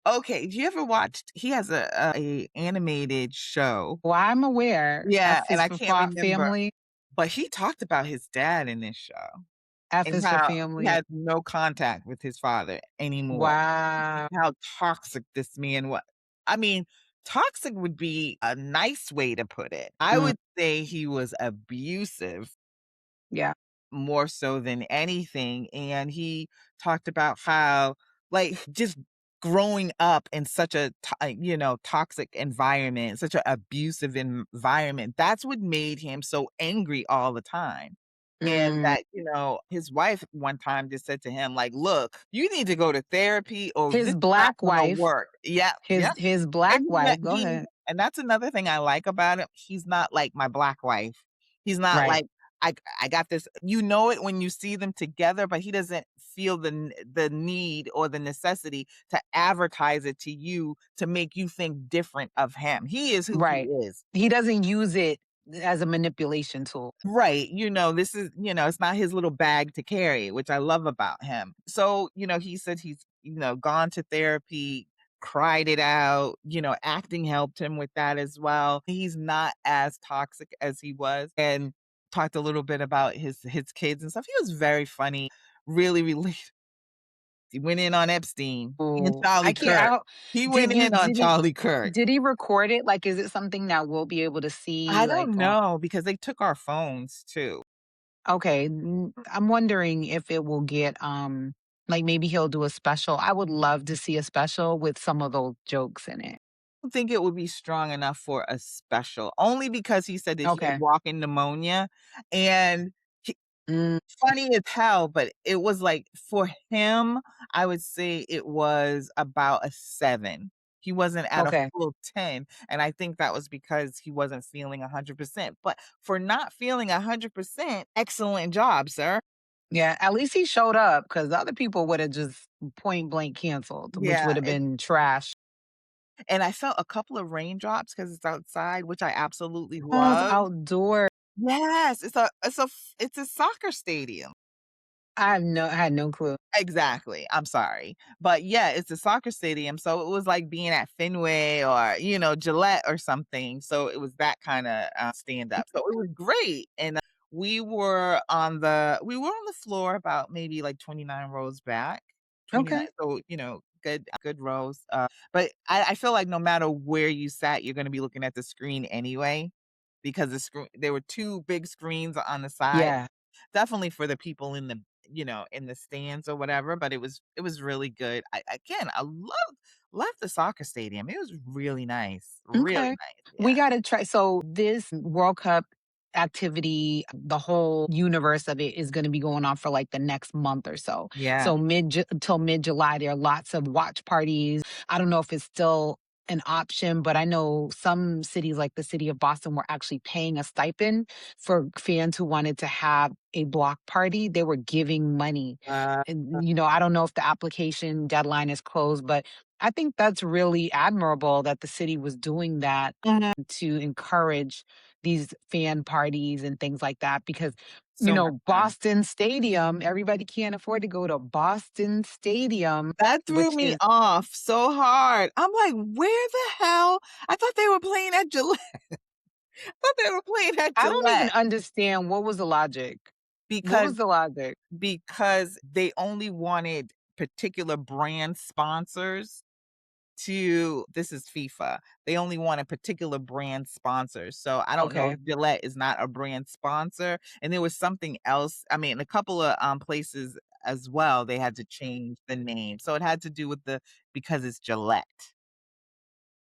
okay, do you ever watched he has a animated show. Well, I'm aware. Yeah, F and is I for can't remember, family. but he talked about his dad in this show F and is for how he family. has no contact with his father anymore. Wow. How toxic this man was. I mean, toxic would be a nice way to put it. I Mm, would say he was abusive yeah. more so than anything, and he talked about how, like, just growing up in such a toxic environment, such an abusive environment, that's what made him so angry all the time. And Mm. that, his wife one time just said to him, like, "Look, you need to go to therapy or this His is not black gonna wife, work." Yeah, yeah. his black And wife. Go ahead. that's another thing I like about him. He's not like my black wife. He's not Right. like, I got this, it when you see them together, but he doesn't feel the need or the necessity to advertise it to you to make you think different of him. He is who he Right. is. He doesn't use it as a manipulation tool. Right. This is, it's not his little bag to carry, which I love about him. So, he said he's, gone to therapy, cried it out, acting helped him with that as well. He's not as toxic as he was, and talked a little bit about his kids and stuff. He was very funny, really, really. He went in on Epstein and Ooh, I Charlie can't I Kirk. don't He went in on Charlie Kirk. did he record it? Like, is it something that we'll be able to see, I like, don't on know because they took our phones too. okay, I'm wondering if it will get, like, maybe he'll do a special. I would love to see a special with some of those jokes in it. Don't think it would be strong enough for a special, only because he said that he had Okay. walking pneumonia, and he Mm, funny as hell, but it was like for him, I would say it was about a 7. He wasn't at a okay. full 10, and I think that was because he wasn't feeling 100%, but for not feeling 100%, excellent job, sir. Yeah, at least he showed up because other people would have just point blank canceled, which Yeah, would have been trash. and I felt a couple of raindrops because it's outside, which I absolutely Oh, it's love. outdoor. Yes, it's a soccer stadium. I had no clue. Exactly, I'm sorry. But, yeah, it's a soccer stadium, so it was like being at Fenway or, Gillette or something, so it was that kinda, stand up. So it was great, and, we were on the floor about maybe, like, 29 rows back, 29, Okay. so, good rows, but I feel like no matter where you sat, you're gonna be looking at the screen anyway, because there were 2 big screens on the side. Yeah. Definitely for the people in the stands or whatever, but it was really good. I love the soccer stadium. It was really nice, really Okay. nice, We yeah. gotta try so this World Cup activity, the whole universe of it is gonna be going on for, like, the next month or so. Yeah. So till mid-July, there are lots of watch parties. I don't know if it's still an option, but I know some cities, like the city of Boston, were actually paying a stipend for fans who wanted to have a block party. They were giving money. Uh, And, I don't know if the application deadline is closed, but I think that's really admirable that the city was doing that mhm. to encourage these fan parties and things like that because, So much fun. Boston Stadium, everybody can't afford to go to Boston Stadium, That threw which me is off so hard. I'm like, "Where the hell?" I thought they were playing at Gillette. I thought they were playing at I don't even Gillette understand what was the logic. What because was the logic? because they only wanted particular brand sponsors to this is FIFA. They only want a particular brand sponsor. So I don't know Okay. if Gillette is not a brand sponsor. And there was something else. I mean, a couple of places as well, they had to change the name. So it had to do with the because it's Gillette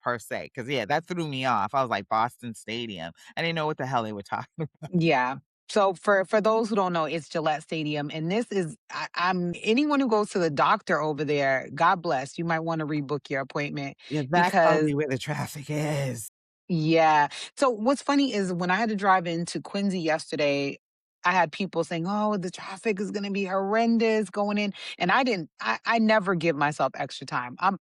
per se. Because yeah, that threw me off. I was like Boston Stadium. I didn't know what the hell they were talking about. Yeah. So for those who don't know, it's Gillette Stadium, and this is I'm anyone who goes to the doctor over there. God bless. You might want to rebook your appointment Yeah, that's because probably where the traffic is. yeah. So what's funny is when I had to drive into Quincy yesterday, I had people saying, "Oh, the traffic is going to be horrendous going in," and I didn't. I never give myself extra time. I'm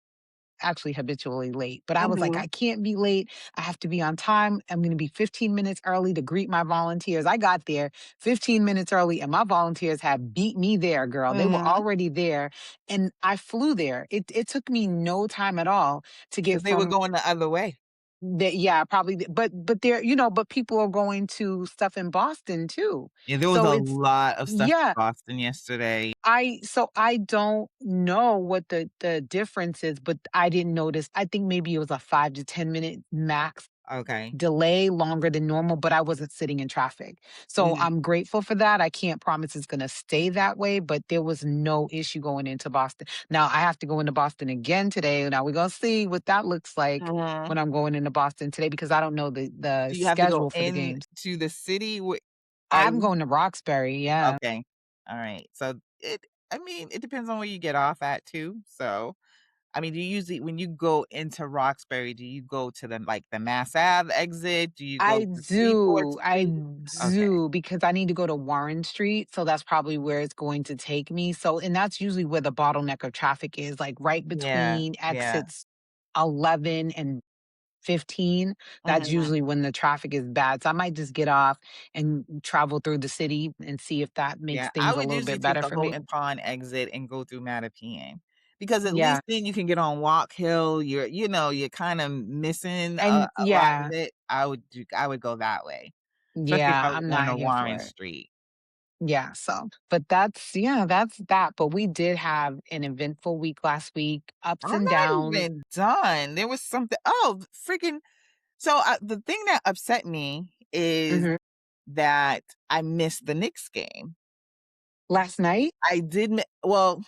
actually habitually late, but I was like, Mhm. I can't be late. I have to be on time. I'm going to be 15 minutes early to greet my volunteers. I got there 15 minutes early and my volunteers had beat me there, girl. They were Mhm. already there and I flew there. It took me no time at all to get Because they were from going the other way. that. Yeah, probably. But there, but people are going to stuff in Boston too. Yeah, there was So a it's, lot of stuff in yeah, Boston yesterday. I don't know what the difference is, but I didn't notice. I think maybe it was a 5 to 10 minute max Okay. delay longer than normal, but I wasn't sitting in traffic. So Mhm. I'm grateful for that. I can't promise it's going to stay that way, but there was no issue going into Boston. Now I have to go into Boston again today. Now we're going to see what that looks like Mhm. when I'm going into Boston today because I don't know the Do you have to go schedule for the in games. to the city? Are I'm you going to Roxbury. Yeah. okay. Alright. So I mean, it depends on where you get off at too. So, I mean, do you usually when you go into Roxbury, do you go to the Mass Ave exit? Do you go to Seaport I Street? Okay. do, because I need to go to Warren Street, so that's probably where it's going to take me. So and that's usually where the bottleneck of traffic is, like, right Yeah. between Yeah. exits 11 and 15. That's Mhm. usually when the traffic is bad, so I might just get off and travel through the city and see if that makes Yeah, I things a would little usually bit take better the for me. Houghton Pond exit and go through Mattapian, because at Yeah, least then you can get on Walk Hill, you're kinda missing and a lot of yeah, it. I would go that way, especially if yeah, I was I'm going not to here Warren for it. Street. Yeah, so but that's yeah, that's that, but we did have an eventful week last week, ups I'm and not downs. even done. There was something freaking so, the thing that upset me is Mhm. that I missed the Knicks game. Last night? I did mi well,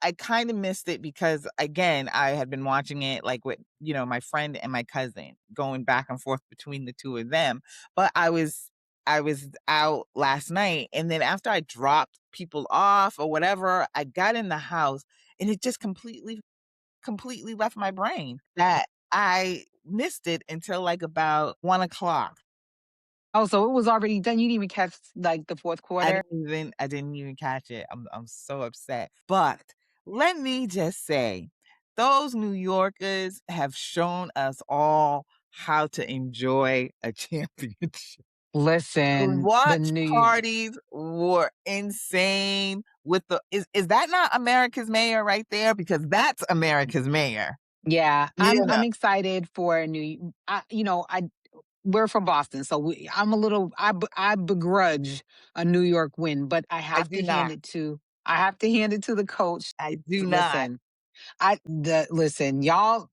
I kinda missed it because, again, I had been watching it, like, with, my friend and my cousin, going back and forth between the 2 of them, but I was out last night, and then after I dropped people off or whatever, I got in the house, and it just completely left my brain that I missed it until, like, about 1 o'clock. Oh, so it was already done, you didn't even catch, like, the 4th quarter? I didn't even catch it. I'm so upset. But let me just say, those New Yorkers have shown us all how to enjoy a championship. The Listen, the watch new parties were insane with the is that not America's mayor right there? Because that's America's mayor. yeah, You know, I'm excited for New I we're from Boston, so I'm a little I begrudge a New York win, but I do not. I have to hand it to the coach. I do not. Listen, y'all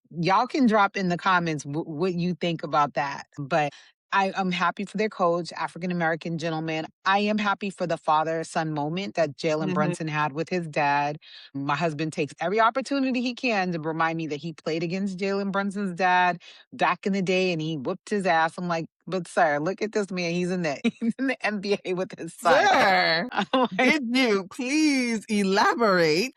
can drop in the comments what you think about that. But I'm happy for their coach, African American gentleman. I am happy for the father son moment that Jalen Mhm. Brunson had with his dad. My husband takes every opportunity he can to remind me that he played against Jalen Brunson's dad back in the day and he whooped his ass. I'm like, but sir, look at this man. He's in the he's in the NBA with his son. Sir, I'm like, did you please elaborate?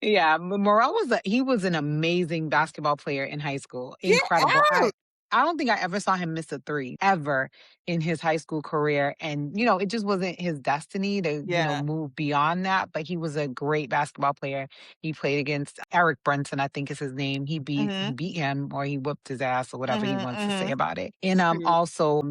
yeah, Morel he was an amazing basketball player in high school. Get Incredible. out! I don't think I ever saw him miss a 3 ever in his high school career, and, it just wasn't his destiny to, Yeah. move beyond that, but he was a great basketball player. He played against Eric Brunson, I think is his name. He Mhm, beat him or he whooped his ass or whatever he mhm, wants to say mhm. about it. And, True. also,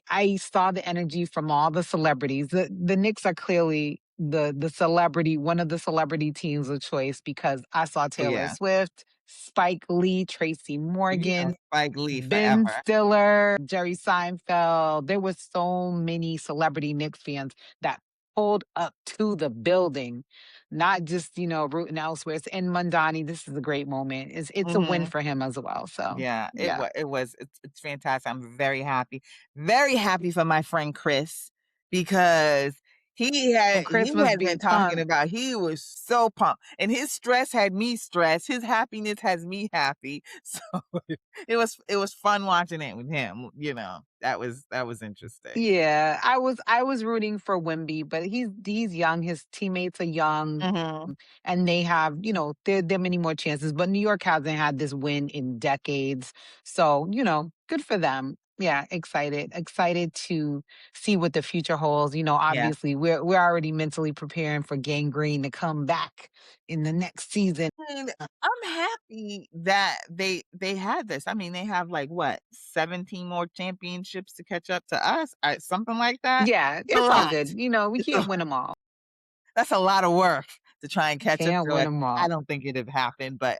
I saw the energy from all the celebrities. The Knicks are clearly the celebrity one of the celebrity teams of choice because I saw Oh, Taylor yeah. Swift, Spike Lee, Tracy You know Morgan, Spike Lee Ben forever. Stiller, Jerry Seinfeld. There was so many celebrity Knicks fans that pulled up to the building, not just, rooting elsewhere. It's in Mundani. This is a great moment. It's a win Mhm. for him as well. So Yeah, yeah. it was it's fantastic. I'm very happy for my friend Chris because And he Chris must had be been talking pumped. about he was so pumped, and his stress had me stressed. His happiness has me happy. So it was fun watching it with him. That was interesting. Yeah, I was rooting for Wimby, but he's young. His teammates are young, Mhm. and they have, there are many more chances. But New York hasn't had this win in decades, so good for them. Yeah, excited to see what the future holds. Yeah. Obviously we're already mentally preparing for Gangrene to come back in the next season. And I'm happy that they had this. I mean, they have like what 17 more championships to catch up to us, something like that. Yeah, A it's all lot. good. We It's a, can't win them all. that's a lot of work to try and catch up Can't to win us. them I all. don't think it'd have happened, but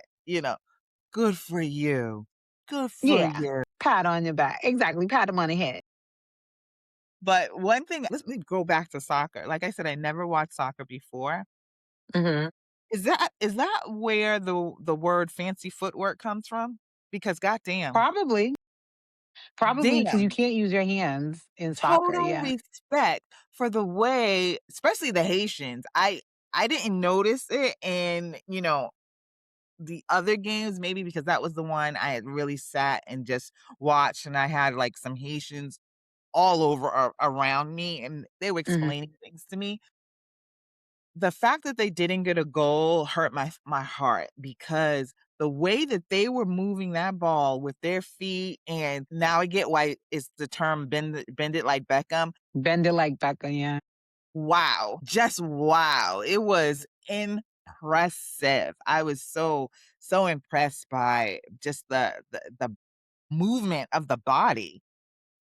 good for you. Good for Yeah, you. pat on your back. Exactly, pat them on the head. But one thing, let me go back to soccer. Like I said, I never watched soccer before. Mhm. Is that where the word fancy footwork comes from? Because goddamn, Probably. Probably because you damn. can't use your hands in soccer, Total yeah. respect for the way, especially the Haitians. I didn't notice it in, the other games, maybe because that was the one I had really sat and just watched, and I had like some Haitians all over around me, and they were Mhm. explaining things to me. The fact that they didn't get a goal hurt my heart because the way that they were moving that ball with their feet, and now I get why it's the term bend it like Beckham. Bend it like Beckham, yeah. Wow, just wow. It was impressive. I was so impressed by just the movement of the body.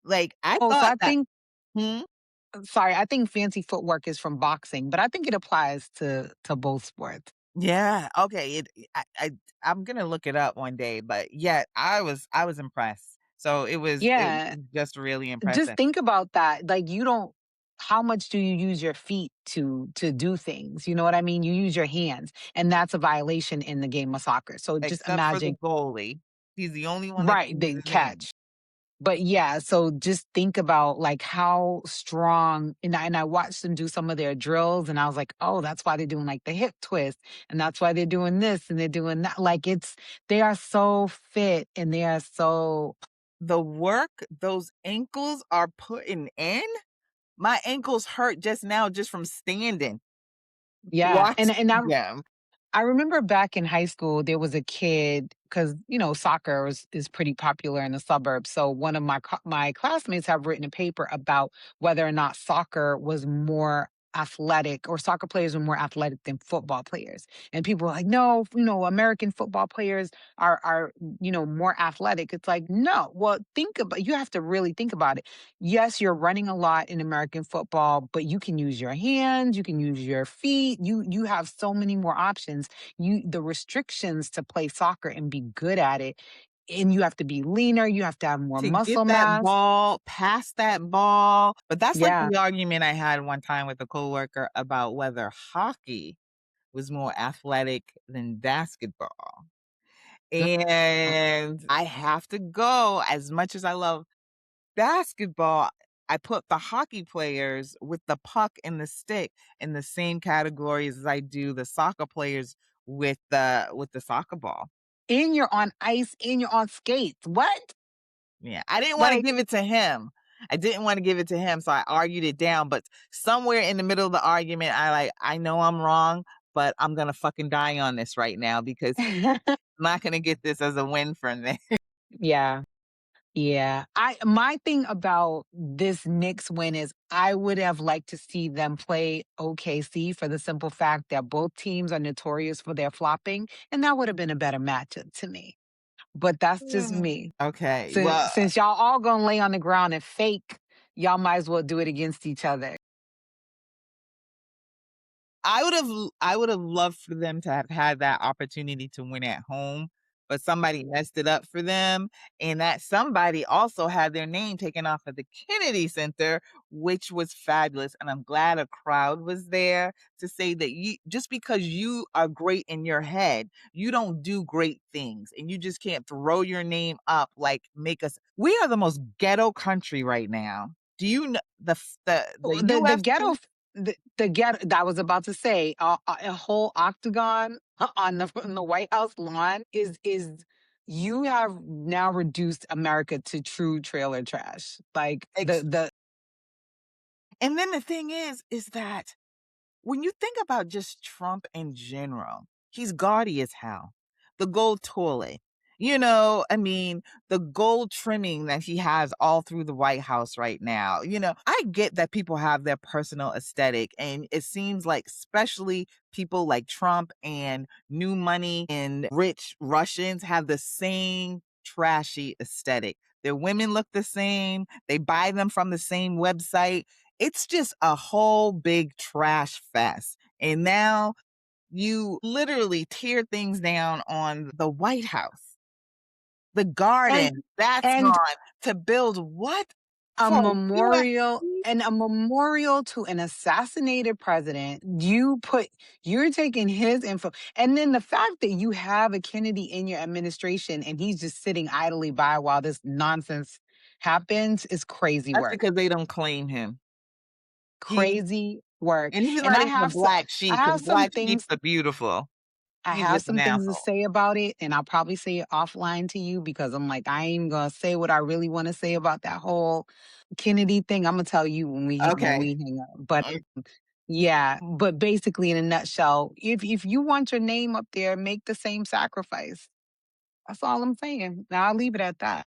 Like, I Oh, so thought I that. think Hmm? sorry, I think fancy footwork is from boxing, but I think it applies to both sports. Yeah, okay, I'm gonna look it up one day, but yeah, I was impressed. So it was Yeah, just really just impressive. think about that. Like, you don't how much do you use your feet to do things? You know what I mean? You use your hands, and that's a violation in the game of soccer. So just Except for the imagine. goalie. He's the only one that Right, can use the his hands. catch. But yeah, so just think about like how strong, and I watched them do some of their drills, and I was like, "Oh, that's why they're doing like the hip twist, and that's why they're doing this and they're doing that." Like, they are so fit and they are so. The work those ankles are putting in, my ankles hurt just now just from standing, Yeah, and watching and I them. I remember back in high school, there was a kid because soccer is pretty popular in the suburbs. So one of my classmates have written a paper about whether or not soccer was more athletic, or soccer players were more athletic than football players. And people were like, no, American football players are more athletic. It's like, no. Well, you have to really think about it. Yes, you're running a lot in American football, but you can use your hands, you can use your feet. You have so many more options. The restrictions to play soccer and be good at it, and you have to be leaner, you have to have more To get muscle that mass. ball, pass that ball. But that's like Yeah. the argument I had one time with a coworker about whether hockey was more athletic than basketball. And I have to go, as much as I love basketball, I put the hockey players with the puck and the stick in the same categories as I do the soccer players with the soccer ball. And you're on ice and you're on skates. What? Yeah, I didn't wanna Like, give it to him. I didn't wanna give it to him, so I argued it down, but somewhere in the middle of the argument, I know I'm wrong, but I'm gonna fucking die on this right now because I'm not gonna get this as a win for me. yeah. Yeah. My thing about this Knicks win is I would have liked to see them play OKC, for the simple fact that both teams are notorious for their flopping, and that would have been a better matchup to me. But that's just me. Okay, Since well, since y'all all gonna lay on the ground and fake, y'all might as well do it against each other. I would have loved for them to have had that opportunity to win at home, but somebody messed it up for them, and that somebody also had their name taken off of the Kennedy Center, which was fabulous, and I'm glad a crowd was there to say that you just because you are great in your head, you don't do great things, and you just can't throw your name up, like, make us we are the most ghetto country right now. Do you know the The ghetto UFC? f the ghetto that I was about to say, a whole octagon on the White House lawn is you have now reduced America to true trailer trash. Like, the And then the thing is that when you think about just Trump in general, he's gaudy as hell. The gold toilet, I mean, the gold trimming that he has all through the White House right now. I get that people have their personal aesthetic, and it seems like, especially people like Trump and new money and rich Russians, have the same trashy aesthetic. Their women look the same, they buy them from the same website. It's just a whole big trash fest. And now you literally tear things down on the White House, the and garden, that's and gone to build what? For UFC? a memorial to an assassinated president. You're taking his info, and then the fact that you have a Kennedy in your administration and he's just sitting idly by while this nonsense happens is crazy That's work. because they don't claim him. He Crazy work. and he's And not even a black I sheep, because have some black sheep things are beautiful. I He's have just an some things to asshole. say about it, and I'll probably say it offline to you because I'm like, I ain't gonna say what I really want to say about that whole Kennedy thing. I'm gonna tell you when Okay. we hang up. But Mm, yeah, but basically in a nutshell, if you want your name up there, make the same sacrifice. That's all I'm saying. Now I'll leave it at that.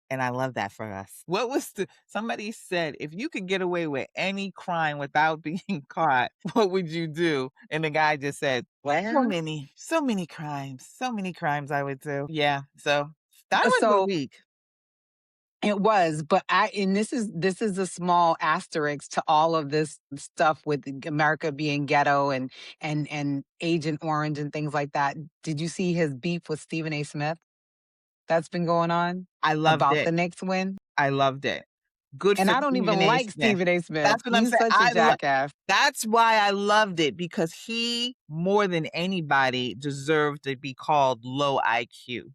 and I love that for us. What was somebody said, if you could get away with any crime without being caught, what would you do? And the guy just said, Well, so many crimes I would do. Yeah. So that was the so week. it was, but and this is a small asterisk to all of this stuff with America being ghetto and Agent Orange and things like that. Did you see his beef with Stephen A. Smith that's been going on I loved about it. the Knicks win? I loved it. Good And for I don't even Stephen A. like Smith. Stephen A. Smith. That's what I'm He's saying. such a jackass. That's why I loved it, because he, more than anybody, deserved to be called low IQ.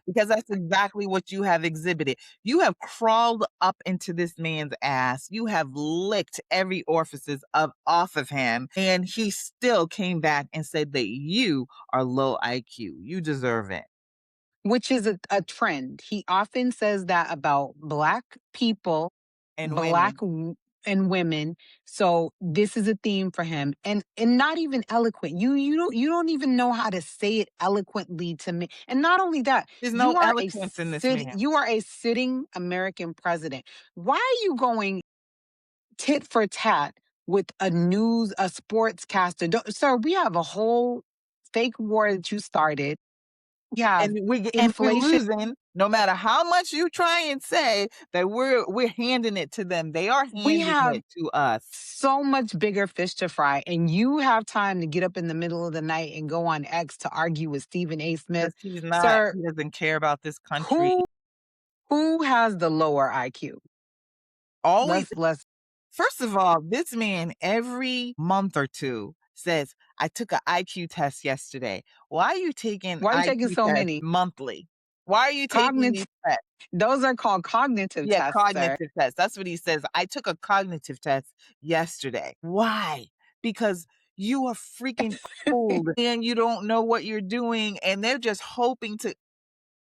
Because that's exactly what you have exhibited. You have crawled up into this man's ass. You have licked every orifices of off of him, and he still came back and said that you are low IQ. You deserve it. Which is a trend. He often says that about Black people, And Black women. w and women, so this is a theme for him, and not even eloquent. You don't even know how to say it eloquently to me, and not only that, There's no eloquence in this man. you are a sitting American president. Why are you going tit for tat with a sportscaster? Sir, we have a whole fake war that you started. We have And we're inflation. losing no matter how much you try and say that we're handing it to them. They are We handing have it to us. so much bigger fish to fry, and you have time to get up in the middle of the night and go on X to argue with Stephen A. Smith. Because Sir, he doesn't care about this country. who who has the lower IQ? Always Let's First of all, this man every month or 2 says, "I took a IQ test yesterday." Why are you taking why are you taking IQ so tests many? monthly? Why are you taking these Cognitive tests? Those are called cognitive Yeah, tests, sir. cognitive tests. That's what he says. "I took a cognitive test yesterday." Why? Because you are freaking old and you don't know what you're doing, and they're just hoping to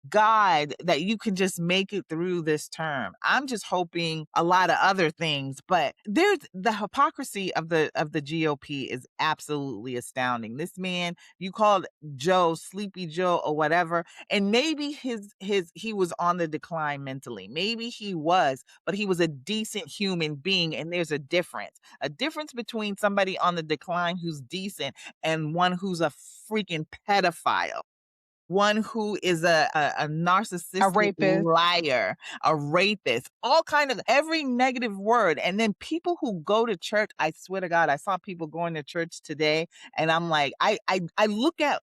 God that you can just make it through this term. I'm just hoping a lot of other things, but there's the hypocrisy of the GOP is absolutely astounding. This man, you called Joe Sleepy Joe or whatever, and maybe he was on the decline mentally. Maybe he was, but he was a decent human being, and there's a difference. A difference between somebody on the decline who's decent and one who's a freaking pedophile, one who is a A narcissistic rapist. liar, a rapist, all kind of every negative word. And then people who go to church, I swear to God, I saw people going to church today, and I'm like, I look at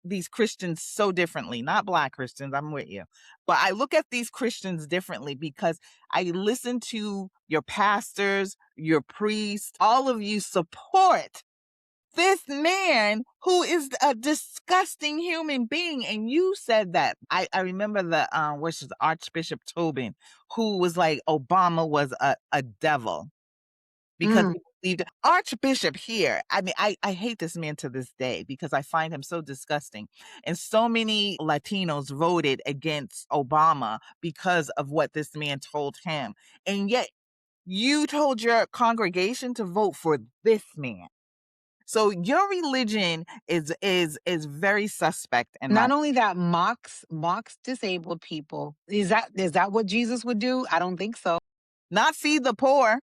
these Christians so differently, not black Christians, I'm with you. But I look at these Christians differently because I listen to your pastors, your priests, all of you support this man who is a disgusting human being. And you said that. I remember the which is Archbishop Tobin, who was like Obama was a devil because Mm. he believed Archbishop here. I mean, I hate this man to this day because I find him so disgusting. And so many Latinos voted against Obama because of what this man told him. And yet you told your congregation to vote for this man. So your religion is very suspect in my Not only that, mocks disabled people. Is that what Jesus would do? I don't think so. not feed the poor.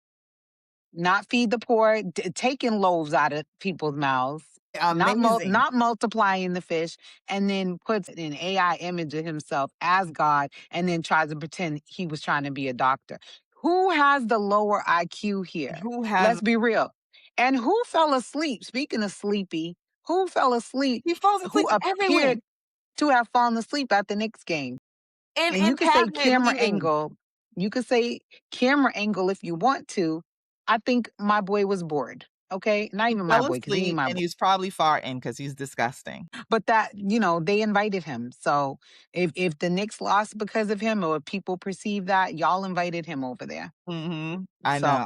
Not feed the poor, taking loaves out of people's mouths, Amazing. not multiplying the fish, and then puts an AI image of himself as God, and then tries to pretend he was trying to be a doctor. Who has the lower IQ here? Who has Let's be real. And who fell asleep? Speaking of sleepy, who fell asleep? he falls Who asleep everywhere. appeared to have fallen asleep at the Knicks game? And In you could say cabinet camera meetings. angle. You could say camera angle if you want to. I think my boy was bored. Okay. Not He even my fell boy, because he ain't asleep my and boy. he's probably farting because he's disgusting. But that, they invited him. So if the Knicks lost because of him, or if people perceive that, y'all invited him over there. I So know.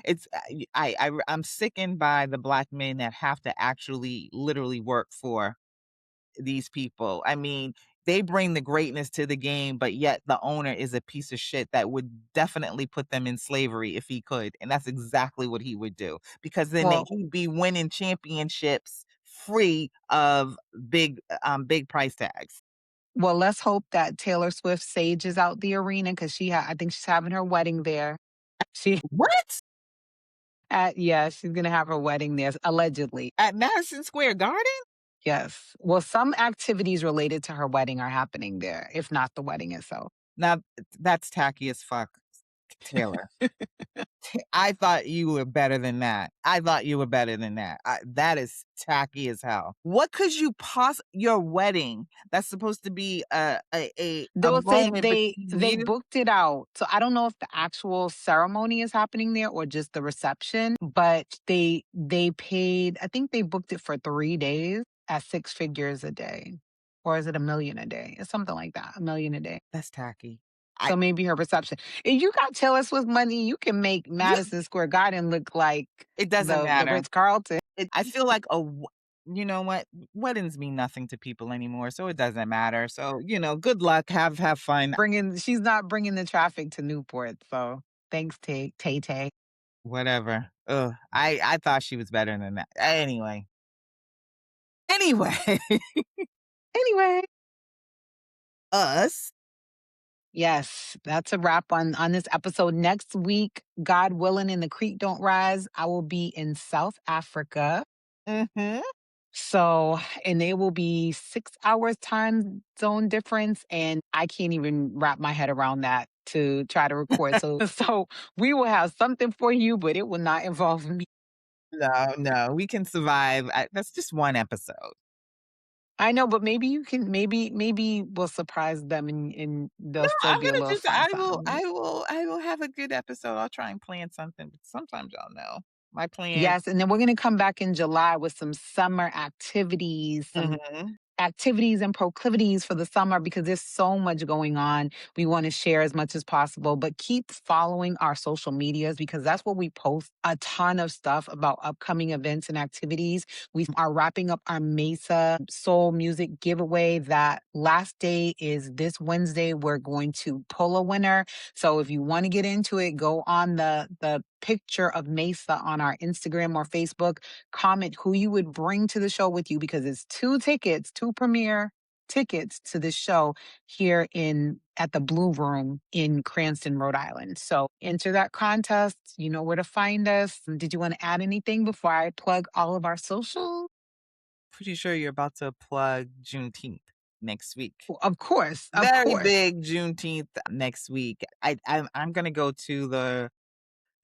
It's I'm sickened by the black men that have to actually literally work for these people. I mean, they bring the greatness to the game, but yet the owner is a piece of shit that would definitely put them in slavery if he could. And that's exactly what he would do because then well he'd be winning championships free of big price tags. let's hope that Taylor Swift sages out the arena, because I think she's having her wedding there. She What? yeah, she's gonna have her wedding there, allegedly. At Madison Square Garden? Yes. Well, some activities related to her wedding are happening there, if not the wedding itself. Now that's tacky as fuck, Taylor. I thought you were better than that. I thought you were better than that. That is tacky as hell. What could you your wedding that's supposed to be a They'll say moment between they you? booked it out. So I don't know if the actual ceremony is happening there or just the reception, but they paid, I think they booked it for 3 days at 6 figures a day. Or is it a million a day? It's something like that, a million a day. That's tacky. I So maybe her reception. If you got Taylor Swift money, you can make you Madison Square Garden look like it doesn't the matter. Ritz Carlton. I feel like you know what? Weddings mean nothing to people anymore, so it doesn't matter. So, good luck, have fun, She's not bringing the traffic to Newport. So thanks, Tay Tay. whatever. Ugh, I thought she was better than that. Anyway, Anyway, us. yes, that's a wrap on this episode. Next week, God willing, and the creek don't rise, I will be in South Africa. Mhm. So, and they will be 6 hours time zone difference. And I can't even wrap my head around that to try to record. So we will have something for you, but it will not involve me. No, no, we can survive. That's just one episode. I know, but maybe you can, maybe we'll surprise them, and No, they'll still I'm be a gonna little just sad about it. I will have a good episode. I'll try and plan something, but sometimes y'all know. My plan. Yes, and then we're going to come back in July with some summer activities, some Mhm. activities and proclivities for the summer, because there's so much going on. We want to share as much as possible, but keep following our social medias, because that's where we post a ton of stuff about upcoming events and activities. We are wrapping up our Mesa Soul Music giveaway. That last day is this Wednesday. We're going to pull a winner. So if you want to get into it, go on the picture of Mesa on our Instagram or Facebook, comment who you would bring to the show with you, because it's two premiere tickets to this show here in at the Blue Room in Cranston, Rhode Island. So enter that contest. You know where to find us. Did you want to add anything before I plug all of our socials? Pretty sure you're about to plug Juneteenth next week. Well, of course, of Very course. big Juneteenth next week. I'm gonna go to the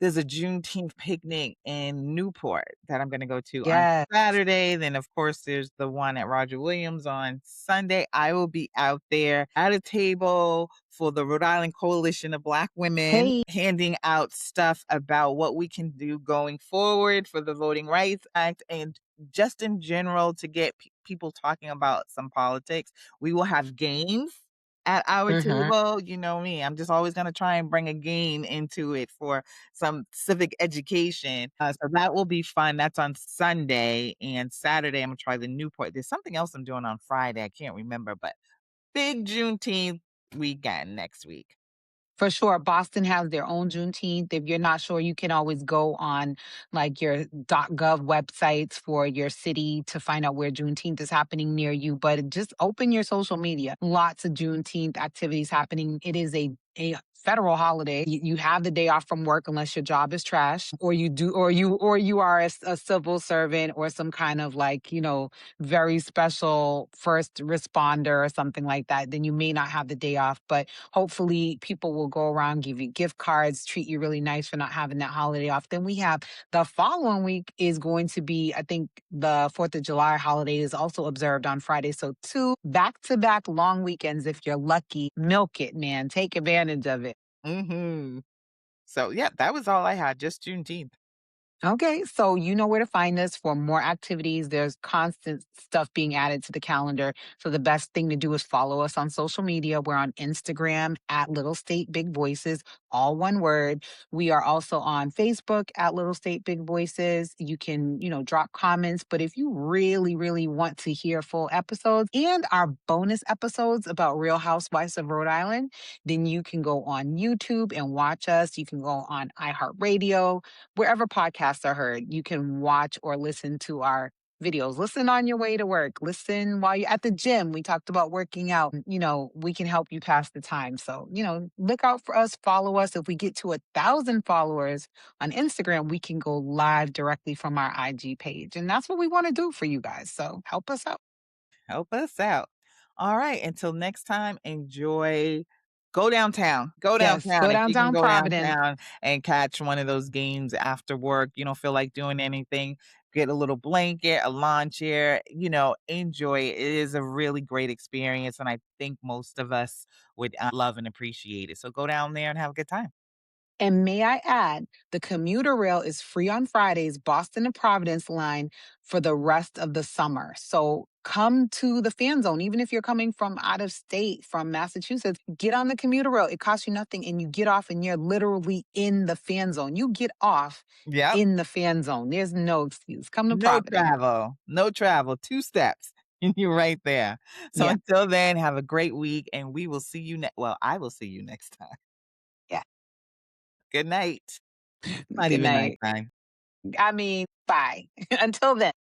there's a Juneteenth picnic in Newport that I'm gonna go to on Yes. Saturday. Then, of course, there's the one at Roger Williams on Sunday. I will be out there at a table for the Rhode Island Coalition of Black Women, Hey. handing out stuff about what we can do going forward for the Voting Rights Act and just in general to get people talking about some politics. We will have games at our Mhm. table. You know me, I'm just always gonna try and bring a game into it for some civic education. So that will be fun. That's on Sunday, and Saturday, I'm gonna try the Newport. There's something else I'm doing on Friday, I can't remember, but big Juneteenth weekend next week. For sure. Boston has their own Juneteenth. If you're not sure, you can always go on like your .gov websites for your city to find out where Juneteenth is happening near you. But just open your social media. Lots of Juneteenth activities happening. It is a federal holiday. You have the day off from work unless your job is trash, or you are a civil servant or some kind of like, very special first responder or something like that. Then you may not have the day off, but hopefully people will go around, give you gift cards, treat you really nice for not having that holiday off. Then we have the following week is going to be, I think the 4th of July holiday is also observed on Friday. So two back to back long weekends. If you're lucky, milk it, man. Take advantage of it. Mhm. So, yeah, that was all I had, just Juneteenth. Okay, so you know where to find us for more activities. There's constant stuff being added to the calendar. So the best thing to do is follow us on social media. We're on Instagram at Little State Big Voices, all one word. We are also on Facebook at Little State Big Voices. You can, drop comments. But if you really, really want to hear full episodes and our bonus episodes about Real Housewives of Rhode Island, then you can go on YouTube and watch us. You can go on iHeartRadio, wherever podcasts are heard. You can watch or listen to our videos. Listen on your way to work. Listen while you're at the gym. We talked about working out. We can help you pass the time. So, look out for us, follow us. If we get to 1,000 followers on Instagram, we can go live directly from our IG page. And that's what we want to do for you guys. So help us out. Help us out. All right, until next time, enjoy. Go downtown. Go Yes. downtown Go if you can downtown go Providence. downtown and catch one of those games after work. You don't feel like doing anything. Get a little blanket, a lawn chair, enjoy it. It is a really great experience, and I think most of us would love and appreciate it. So go down there and have a good time. And may I add, the commuter rail is free on Fridays, Boston to Providence line for the rest of the summer. So come to the fan zone. Even if you're coming from out of state, from Massachusetts, get on the commuter rail. It costs you nothing and you get off and you're literally in the fan zone. You get off Yep. in the fan zone. There's no excuse. Come to No Providence. travel. No travel. 2 steps, and you're right there. So Yeah. until then, have a great week, and we will see you I will see you next time. Yeah. Good night. Not Good even night. nighttime. I mean, bye. Until then.